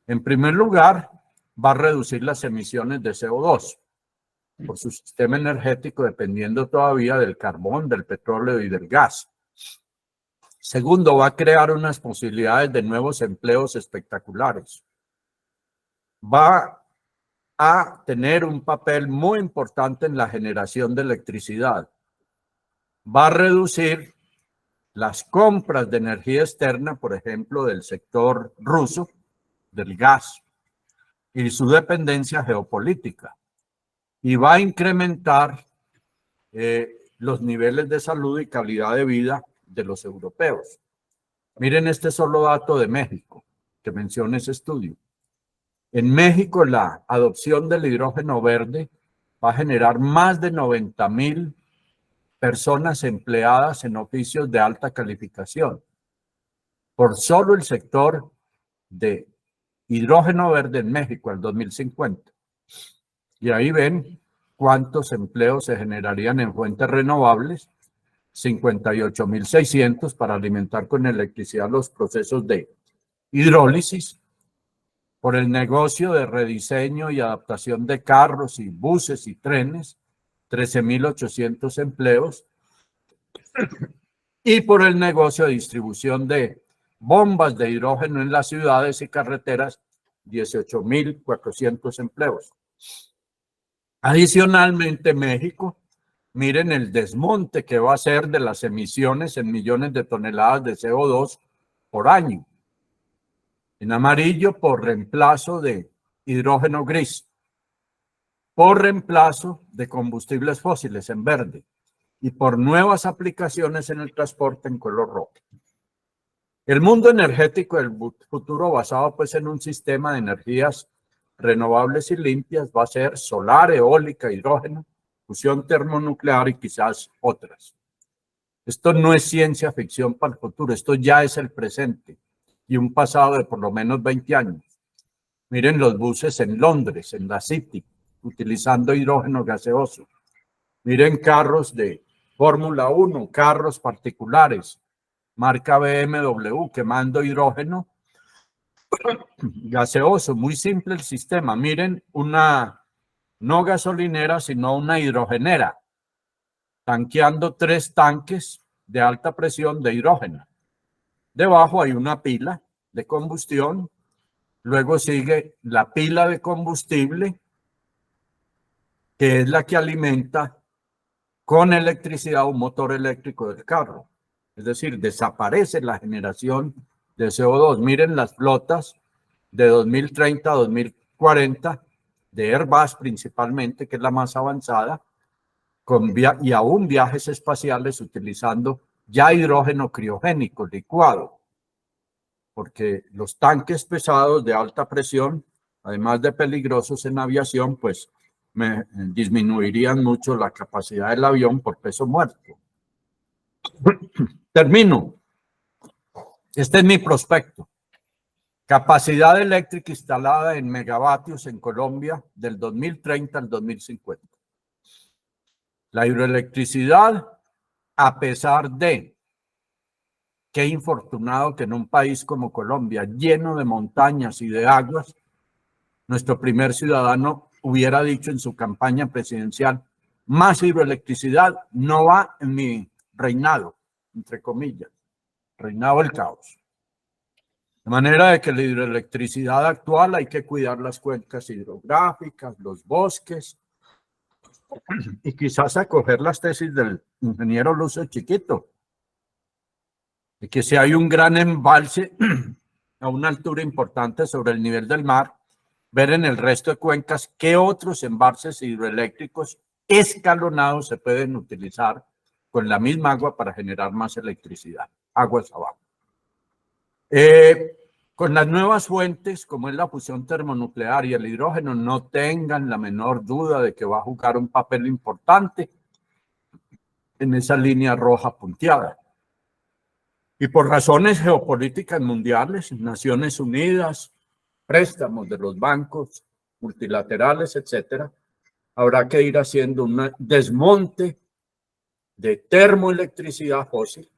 En primer lugar, va a reducir las emisiones de CO2 por su sistema energético dependiendo todavía del carbón, del petróleo y del gas. Segundo, va a crear unas posibilidades de nuevos empleos espectaculares. Va a tener un papel muy importante en la generación de electricidad. Va a reducir las compras de energía externa, por ejemplo, del sector ruso, del gas, y su dependencia geopolítica. Y va a incrementar los niveles de salud y calidad de vida de los europeos. Miren este solo dato de México, que menciona ese estudio. En México, la adopción del hidrógeno verde va a generar más de 90,000 personas empleadas en oficios de alta calificación. Por solo el sector de hidrógeno verde en México al 2050. Y ahí ven cuántos empleos se generarían en fuentes renovables, 58,600 para alimentar con electricidad los procesos de hidrólisis, por el negocio de rediseño y adaptación de carros y buses y trenes, 13,800 empleos, y por el negocio de distribución de bombas de hidrógeno en las ciudades y carreteras, 18,400 empleos. Adicionalmente, México, miren el desmonte que va a hacer de las emisiones en millones de toneladas de CO2 por año. En amarillo, por reemplazo de hidrógeno gris, por reemplazo de combustibles fósiles en verde y por nuevas aplicaciones en el transporte en color rojo. El mundo energético del futuro, basado pues en un sistema de energías renovables y limpias, va a ser solar, eólica, hidrógeno, fusión termonuclear y quizás otras. Esto no es ciencia ficción para el futuro, esto ya es el presente y un pasado de por lo menos 20 años. Miren los buses en Londres, en la City, utilizando hidrógeno gaseoso. Miren carros de Fórmula 1, carros particulares, marca BMW, quemando hidrógeno gaseoso. Muy simple el sistema. Miren, una no gasolinera, sino una hidrogenera, tanqueando 3 tanques de alta presión de hidrógeno. Debajo hay una pila de combustión, luego sigue la pila de combustible, que es la que alimenta con electricidad un motor eléctrico del carro. Es decir, desaparece la generación de CO2. Miren las flotas de 2030 a 2040, de Airbus principalmente, que es la más avanzada, y aún viajes espaciales utilizando ya hidrógeno criogénico licuado, porque los tanques pesados de alta presión, además de peligrosos en aviación, pues disminuirían mucho la capacidad del avión por peso muerto. Termino. Este es mi prospecto. Capacidad eléctrica instalada en megavatios en Colombia del 2030 al 2050. La hidroelectricidad, a pesar de qué infortunado que en un país como Colombia, lleno de montañas y de aguas, nuestro primer ciudadano hubiera dicho en su campaña presidencial: más hidroelectricidad no va en mi reinado, entre comillas, reinado el caos. De manera de que la hidroelectricidad actual hay que cuidar las cuencas hidrográficas, los bosques, y quizás acoger las tesis del ingeniero Lucio Chiquito, de que si hay un gran embalse a una altura importante sobre el nivel del mar, ver en el resto de cuencas qué otros embalses hidroeléctricos escalonados se pueden utilizar con la misma agua para generar más electricidad, aguas abajo. Con las nuevas fuentes, como es la fusión termonuclear y el hidrógeno, no tengan la menor duda de que va a jugar un papel importante en esa línea roja punteada. Y por razones geopolíticas mundiales, Naciones Unidas, préstamos de los bancos multilaterales, etcétera, habrá que ir haciendo un desmonte de termoelectricidad fósil,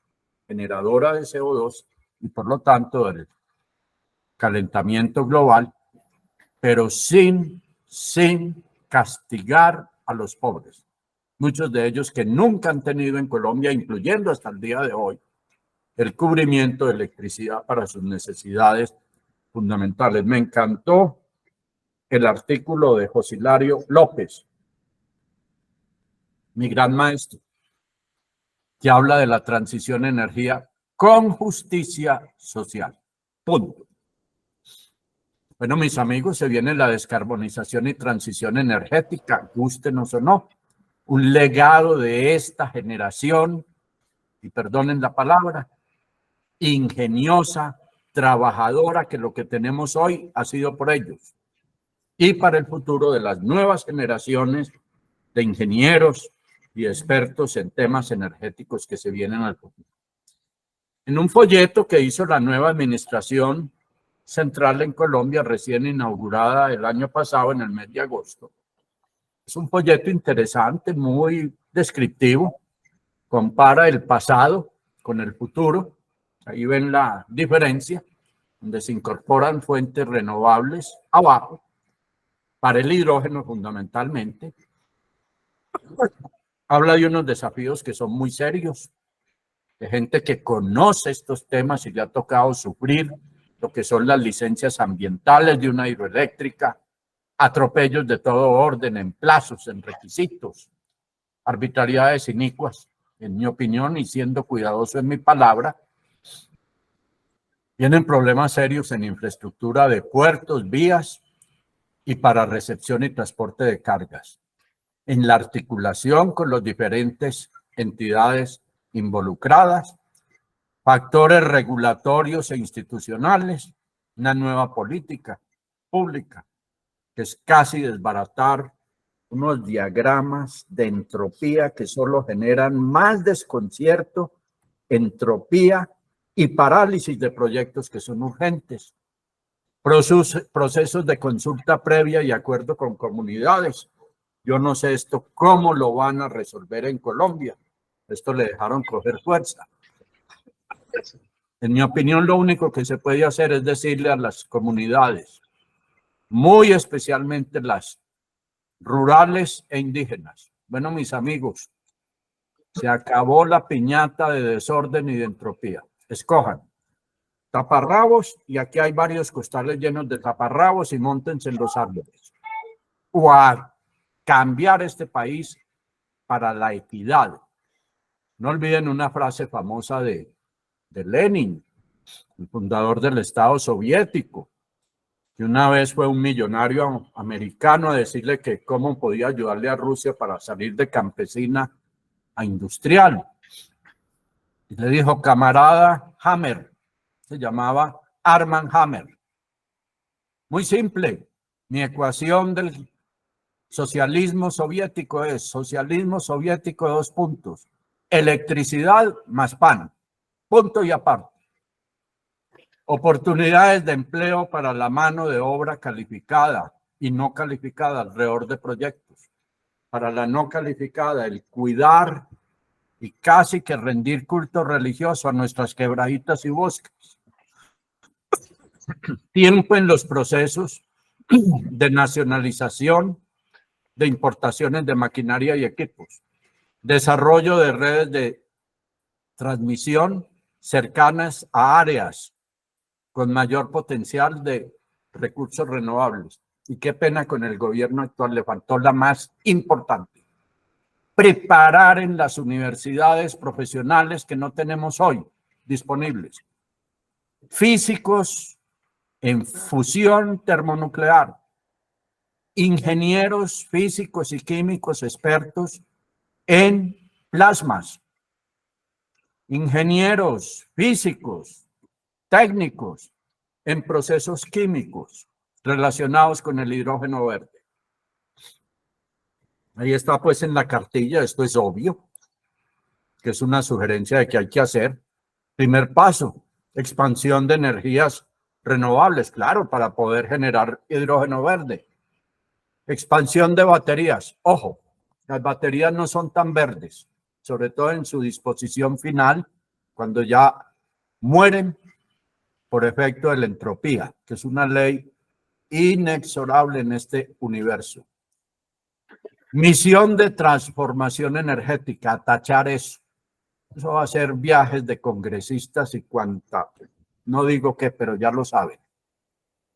generadora de CO2, y por lo tanto del calentamiento global, pero sin castigar a los pobres. Muchos de ellos que nunca han tenido en Colombia, incluyendo hasta el día de hoy, el cubrimiento de electricidad para sus necesidades fundamentales. Me encantó el artículo de José Hilario López, mi gran maestro, que habla de la transición a energía con justicia social. Punto. Bueno, mis amigos, se viene la descarbonización y transición energética, gústenos o no. Un legado de esta generación, y perdonen la palabra, ingeniosa, trabajadora, que lo que tenemos hoy ha sido por ellos. Y para el futuro de las nuevas generaciones de ingenieros y expertos en temas energéticos que se vienen al futuro. En un folleto que hizo la nueva administración central en Colombia, recién inaugurada el año pasado, en el mes de agosto, es un folleto interesante, muy descriptivo, compara el pasado con el futuro. Ahí ven la diferencia, donde se incorporan fuentes renovables abajo, para el hidrógeno fundamentalmente. Habla de unos desafíos que son muy serios, de gente que conoce estos temas y le ha tocado sufrir lo que son las licencias ambientales de una hidroeléctrica, atropellos de todo orden en plazos, en requisitos, arbitrariedades inicuas, en mi opinión, y siendo cuidadoso en mi palabra. Vienen problemas serios en infraestructura de puertos, vías y para recepción y transporte de cargas, en la articulación con las diferentes entidades involucradas, factores regulatorios e institucionales, una nueva política pública, que es casi desbaratar unos diagramas de entropía que solo generan más desconcierto, entropía y parálisis de proyectos que son urgentes. Procesos de consulta previa y acuerdo con comunidades. Yo no sé esto cómo lo van a resolver en Colombia. Esto le dejaron coger fuerza. En mi opinión, lo único que se puede hacer es decirle a las comunidades, muy especialmente las rurales e indígenas: bueno, mis amigos, se acabó la piñata de desorden y de entropía. Escojan taparrabos, y aquí hay varios costales llenos de taparrabos, y móntense en los árboles. O a cambiar este país para la equidad. No olviden una frase famosa de Lenin, el fundador del Estado soviético, que una vez fue un millonario americano a decirle que cómo podía ayudarle a Rusia para salir de campesina a industrial. Y le dijo: camarada Hammer, se llamaba Armand Hammer. Muy simple, mi ecuación del socialismo soviético es socialismo soviético, dos puntos, electricidad más pan, punto y aparte. Oportunidades de empleo para la mano de obra calificada y no calificada alrededor de proyectos. Para la no calificada, el cuidar y casi que rendir culto religioso a nuestras quebraditas y bosques. Tiempo en los procesos de nacionalización de importaciones de maquinaria y equipos. Desarrollo de redes de transmisión cercanas a áreas con mayor potencial de recursos renovables. Y qué pena, con el gobierno actual le faltó la más importante: preparar en las universidades profesionales que no tenemos hoy disponibles. Físicos en fusión termonuclear, ingenieros físicos y químicos expertos en plasmas, ingenieros físicos técnicos en procesos químicos relacionados con el hidrógeno verde. Ahí está pues en la cartilla, esto es obvio, que es una sugerencia de que hay que hacer. Primer paso, expansión de energías renovables, claro, para poder generar hidrógeno verde. Expansión de baterías. Ojo, las baterías no son tan verdes, sobre todo en su disposición final, cuando ya mueren por efecto de la entropía, que es una ley inexorable en este universo. Misión de transformación energética, tachar eso. Eso va a ser viajes de congresistas y cuanta, no digo qué, pero ya lo saben,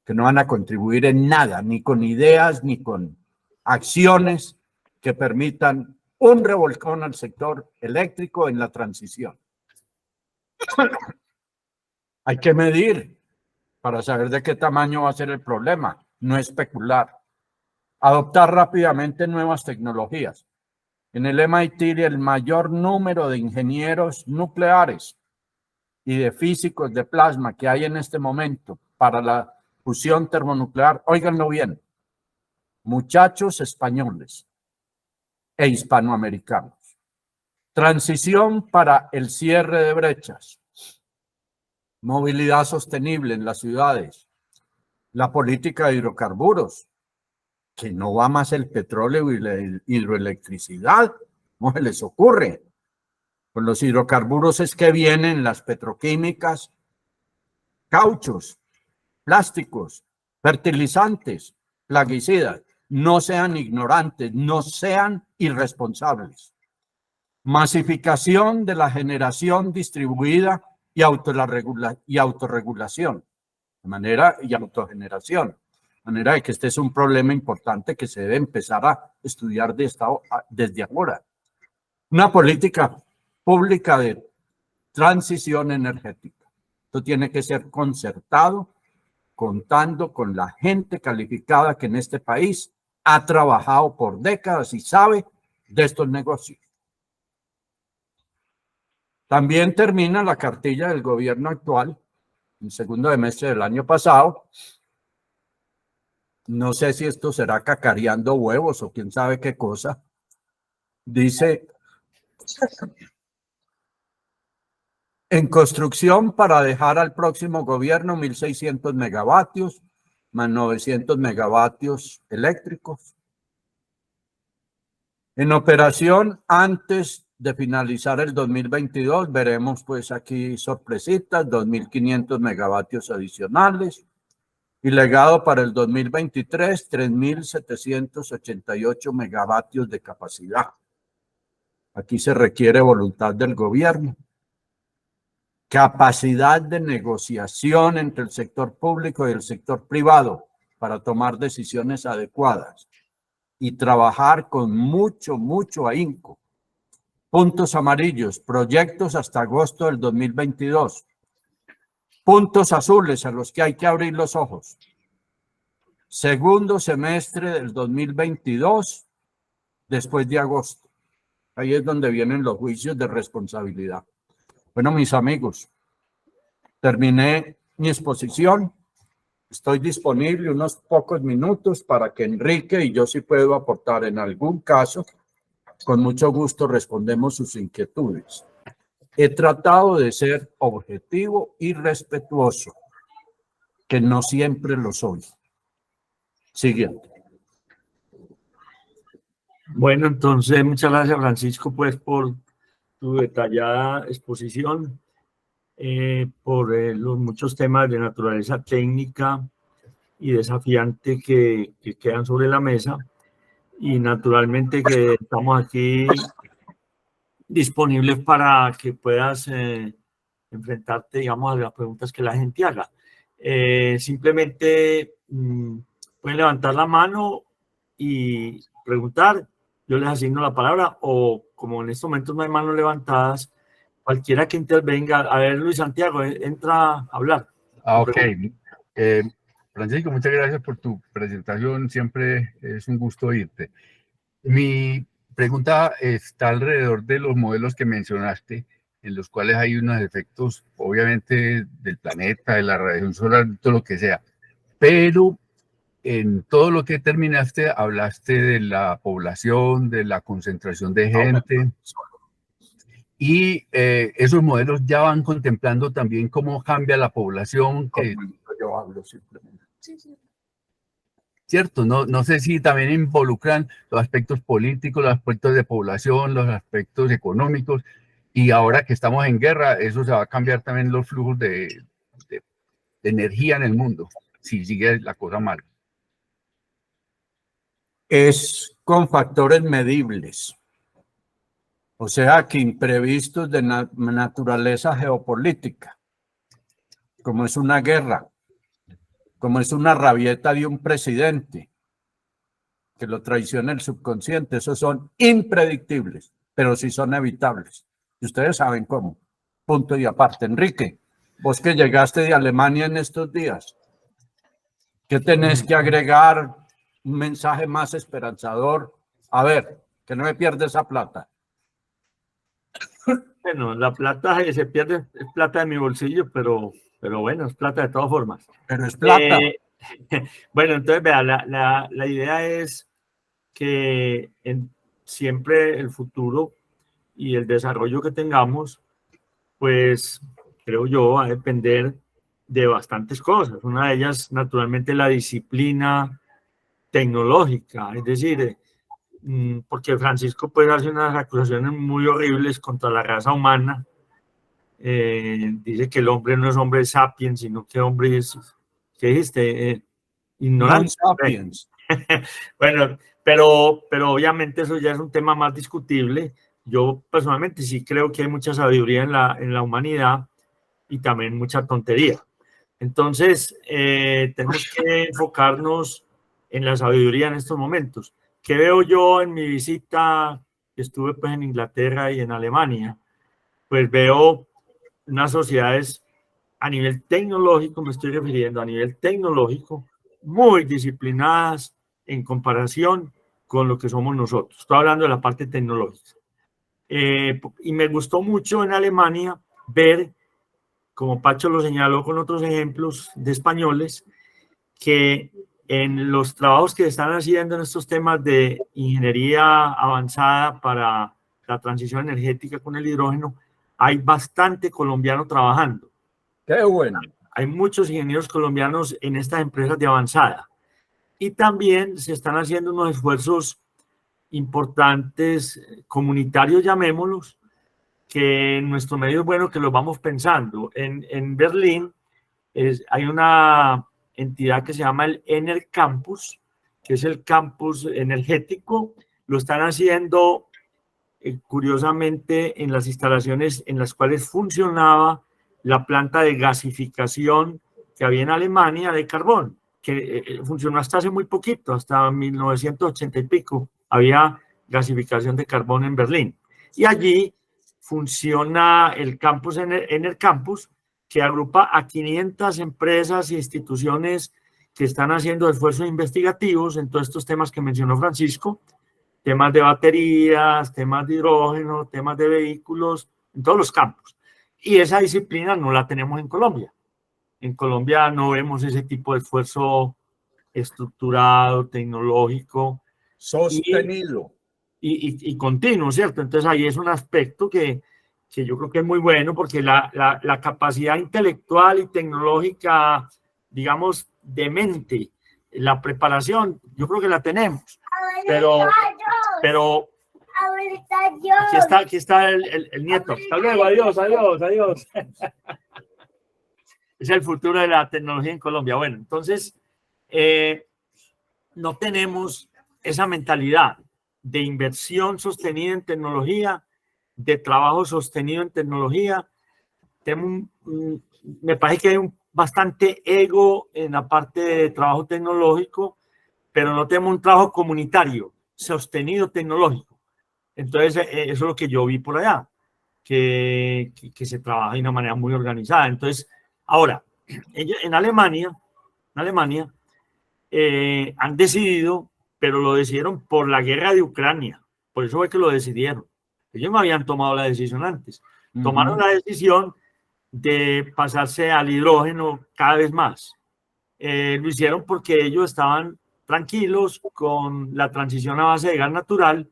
que no van a contribuir en nada, ni con ideas, ni con acciones que permitan un revolcón al sector eléctrico en la transición. Hay que medir para saber de qué tamaño va a ser el problema, no especular. Adoptar rápidamente nuevas tecnologías. En el MIT, el mayor número de ingenieros nucleares y de físicos de plasma que hay en este momento para la fusión termonuclear, óiganlo bien, muchachos españoles e hispanoamericanos. Transición para el cierre de brechas. Movilidad sostenible en las ciudades. La política de hidrocarburos, que no va más el petróleo y la hidroelectricidad. ¿Cómo se les ocurre? Con los hidrocarburos es que vienen las petroquímicas, cauchos, plásticos, fertilizantes, plaguicidas. No sean ignorantes, no sean irresponsables. Masificación de la generación distribuida y autorregulación, de manera y autogeneración. De manera de que este es un problema importante que se debe empezar a estudiar desde ahora. Una política pública de transición energética. Esto tiene que ser concertado, contando con la gente calificada que en este país ha trabajado por décadas y sabe de estos negocios. También termina la cartilla del gobierno actual, en el segundo semestre del año pasado. No sé si esto será cacareando huevos o quién sabe qué cosa. Dice, en construcción para dejar al próximo gobierno 1.600 megavatios, más 900 megavatios eléctricos. En operación antes de finalizar el 2022, veremos pues aquí sorpresitas, 2.500 megavatios adicionales. Y legado para el 2023, 3.788 megavatios de capacidad. Aquí se requiere voluntad del gobierno. Capacidad de negociación entre el sector público y el sector privado para tomar decisiones adecuadas. Y trabajar con mucho ahínco. Puntos amarillos, proyectos hasta agosto del 2022. Puntos azules a los que hay que abrir los ojos. Segundo semestre del 2022, después de agosto. Ahí es donde vienen los juicios de responsabilidad. Bueno, mis amigos, terminé mi exposición. Estoy disponible unos pocos minutos para que Enrique y yo, si puedo aportar en algún caso, con mucho gusto respondemos sus inquietudes. He tratado de ser objetivo y respetuoso, que no siempre lo soy. Siguiente. Bueno, entonces muchas gracias, Francisco, pues por tu detallada exposición, por los muchos temas de naturaleza técnica y desafiante que quedan sobre la mesa. Y naturalmente que estamos aquí disponibles para que puedas enfrentarte, digamos, a las preguntas que la gente haga. Simplemente pueden levantar la mano y preguntar. Yo les asigno la palabra, o como en estos momentos no hay manos levantadas, cualquiera que intervenga. A ver, Luis Santiago, entra a hablar. Ok. Francisco, muchas gracias por tu presentación. Siempre es un gusto oírte. Mi pregunta está alrededor de los modelos que mencionaste en los cuales hay unos efectos, obviamente, del planeta, de la radiación solar, todo lo que sea. Pero en todo lo que terminaste, hablaste de la población, de la concentración de gente. Y esos modelos ya van contemplando también cómo cambia la población. Yo hablo simplemente. Cierto, no sé si también involucran los aspectos políticos, los aspectos de población, los aspectos económicos. Y ahora que estamos en guerra, eso se va a cambiar también los flujos de energía en el mundo, si sigue la cosa mal. Es con factores medibles. O sea, que imprevistos de naturaleza geopolítica, como es una guerra, como es una rabieta de un presidente, que lo traiciona el subconsciente, esos son impredictibles, pero sí son evitables. Y ustedes saben cómo. Punto y aparte. Enrique, vos que llegaste de Alemania en estos días, ¿qué tenés que agregar? Un mensaje más esperanzador. A ver, que no me pierda esa plata. Bueno, la plata que se pierde es plata de mi bolsillo, pero bueno, es plata de todas formas. Pero es plata. Bueno, entonces, vea, la idea es que siempre el futuro y el desarrollo que tengamos, pues creo yo, va a depender de bastantes cosas. Una de ellas, naturalmente, la disciplina tecnológica, es decir, porque Francisco puede hacer unas acusaciones muy horribles contra la raza humana. Dice que el hombre no es hombre sapiens, sino que hombre es, ¿qué dijiste? Ignorante. Non-sapiens. Bueno, pero obviamente eso ya es un tema más discutible. Yo personalmente sí creo que hay mucha sabiduría en la humanidad y también mucha tontería. Entonces, tenemos que enfocarnos en la sabiduría en estos momentos. ¿Qué veo yo en mi visita? Estuve pues en Inglaterra y en Alemania. Pues veo unas sociedades a nivel tecnológico, me estoy refiriendo a nivel tecnológico, muy disciplinadas en comparación con lo que somos nosotros. Estoy hablando de la parte tecnológica. Y me gustó mucho en Alemania ver, como Pacho lo señaló con otros ejemplos de españoles, que en los trabajos que están haciendo en estos temas de ingeniería avanzada para la transición energética con el hidrógeno, hay bastante colombiano trabajando. Qué bueno. Hay muchos ingenieros colombianos en estas empresas de avanzada. Y también se están haciendo unos esfuerzos importantes, comunitarios, llamémoslos, que en nuestro medio es bueno que los vamos pensando. En Berlín hay una entidad que se llama el Ener Campus, que es el campus energético. Lo están haciendo, curiosamente, en las instalaciones en las cuales funcionaba la planta de gasificación que había en Alemania de carbón, que funcionó hasta hace muy poquito, hasta 1980 y pico, había gasificación de carbón en Berlín. Y allí funciona el campus Ener Campus, que agrupa a 500 empresas e instituciones que están haciendo esfuerzos investigativos en todos estos temas que mencionó Francisco, temas de baterías, temas de hidrógeno, temas de vehículos, en todos los campos. Y esa disciplina no la tenemos en Colombia. En Colombia no vemos ese tipo de esfuerzo estructurado, tecnológico. Sostenido. Y continuo, ¿cierto? Entonces ahí es un aspecto que yo creo que es muy bueno porque la capacidad intelectual y tecnológica, digamos, de mente, la preparación, yo creo que la tenemos. Pero aquí está el nieto. Hasta luego, adiós. Es el futuro de la tecnología en Colombia. Bueno, entonces, no tenemos esa mentalidad de inversión sostenida en tecnología, de trabajo sostenido en tecnología. Me parece que hay bastante ego en la parte de trabajo tecnológico, pero no tenemos un trabajo comunitario sostenido tecnológico. Entonces, eso es lo que yo vi por allá, que se trabaja de una manera muy organizada. Entonces, ahora, en Alemania han decidido, pero lo decidieron por la guerra de Ucrania. Por eso fue que lo decidieron. Ellos no habían tomado la decisión antes. tomaron la decisión de pasarse al hidrógeno cada vez más. Lo hicieron porque ellos estaban tranquilos con la transición a base de gas natural,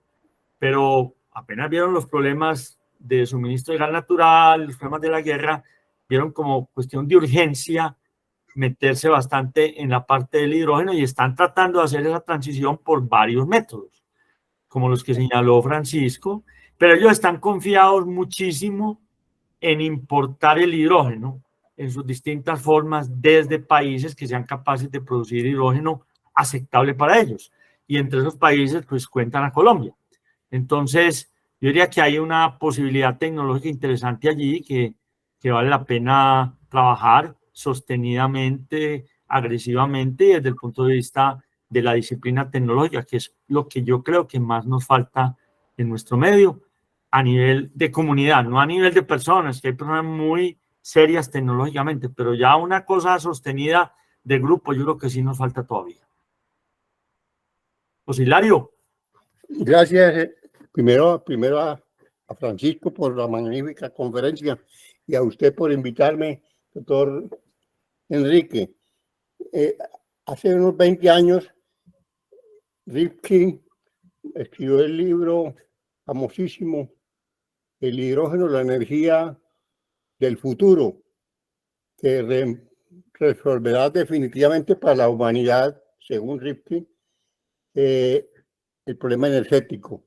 pero apenas vieron los problemas de suministro de gas natural, los problemas de la guerra, vieron como cuestión de urgencia meterse bastante en la parte del hidrógeno y están tratando de hacer esa transición por varios métodos, como los que señaló Francisco, pero ellos están confiados muchísimo en importar el hidrógeno en sus distintas formas desde países que sean capaces de producir hidrógeno aceptable para ellos. Y entre esos países, pues cuentan a Colombia. Entonces, yo diría que hay una posibilidad tecnológica interesante allí que vale la pena trabajar sostenidamente, agresivamente, y desde el punto de vista de la disciplina tecnológica, que es lo que yo creo que más nos falta en nuestro medio a nivel de comunidad, no a nivel de personas, que hay personas muy serias tecnológicamente, pero ya una cosa sostenida de grupo, yo creo que sí nos falta todavía. Pues Hilario. Gracias primero a Francisco por la magnífica conferencia y a usted por invitarme, doctor Enrique. Hace unos 20 años, Rifkin escribió el libro famosísimo, El hidrógeno, la energía del futuro, que resolverá definitivamente para la humanidad, según Rifkin, el problema energético.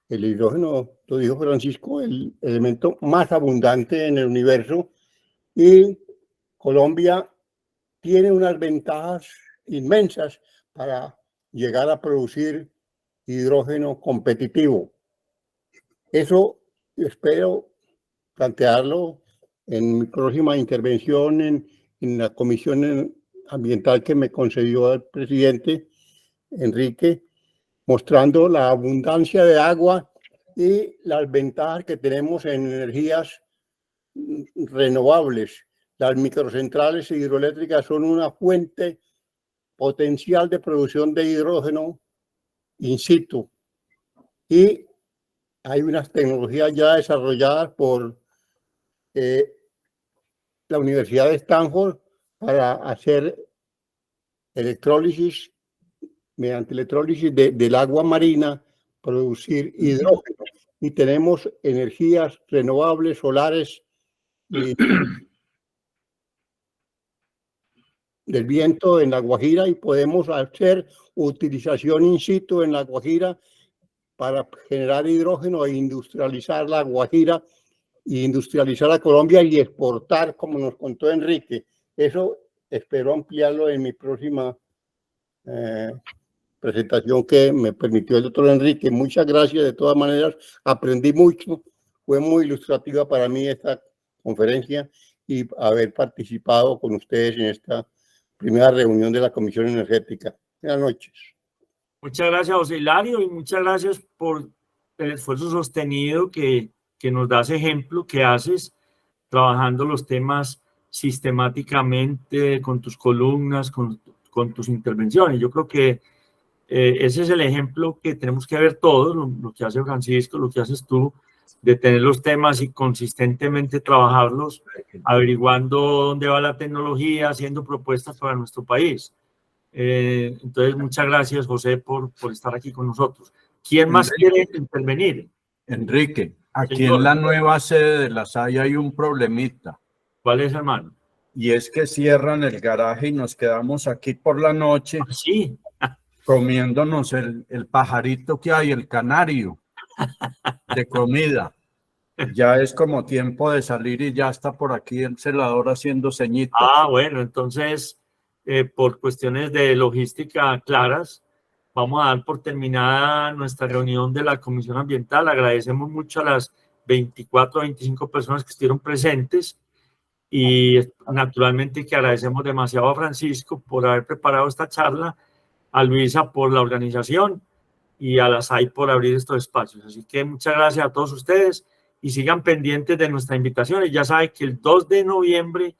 El hidrógeno, lo dijo Francisco, el elemento más abundante en el universo, y Colombia tiene unas ventajas inmensas para llegar a producir hidrógeno competitivo. Eso espero plantearlo en mi próxima intervención en la comisión ambiental que me concedió el presidente Enrique, mostrando la abundancia de agua y las ventajas que tenemos en energías renovables. Las microcentrales hidroeléctricas son una fuente potencial de producción de hidrógeno in situ. Y hay unas tecnologías ya desarrolladas por la Universidad de Stanford para hacer electrólisis, mediante electrólisis del agua marina, producir hidrógeno. Y tenemos energías renovables, solares, y del viento en La Guajira, y podemos hacer utilización in situ en La Guajira para generar hidrógeno e industrializar La Guajira, e industrializar a Colombia y exportar, como nos contó Enrique. Eso espero ampliarlo en mi próxima presentación que me permitió el doctor Enrique. Muchas gracias, de todas maneras, aprendí mucho, fue muy ilustrativa para mí esta conferencia y haber participado con ustedes en esta primera reunión de la Comisión Energética. Buenas noches. Muchas gracias, José Hilario, y muchas gracias por el esfuerzo sostenido que nos das ejemplo, que haces trabajando los temas sistemáticamente con tus columnas, con tus intervenciones. Yo creo que ese es el ejemplo que tenemos que ver todos, lo que hace Francisco, lo que haces tú, de tener los temas y consistentemente trabajarlos, averiguando dónde va la tecnología, haciendo propuestas para nuestro país. Entonces, muchas gracias, José, por estar aquí con nosotros. ¿Quién más quiere intervenir? Enrique, aquí Señor. en la nueva sede de la SAI hay un problemita. ¿Cuál es, hermano? Y es que cierran el garaje y nos quedamos aquí por la noche Sí. comiéndonos el pajarito que hay, el canario de comida. Ya es como tiempo de salir y ya está por aquí el celador haciendo ceñitas. Ah, bueno, entonces, por cuestiones de logística claras, vamos a dar por terminada nuestra reunión de la Comisión Ambiental. Agradecemos mucho a las 24 o 25 personas que estuvieron presentes y naturalmente que agradecemos demasiado a Francisco por haber preparado esta charla, a Luisa por la organización y a la SAI por abrir estos espacios. Así que muchas gracias a todos ustedes y sigan pendientes de nuestra invitación. Y ya saben que el 2 de noviembre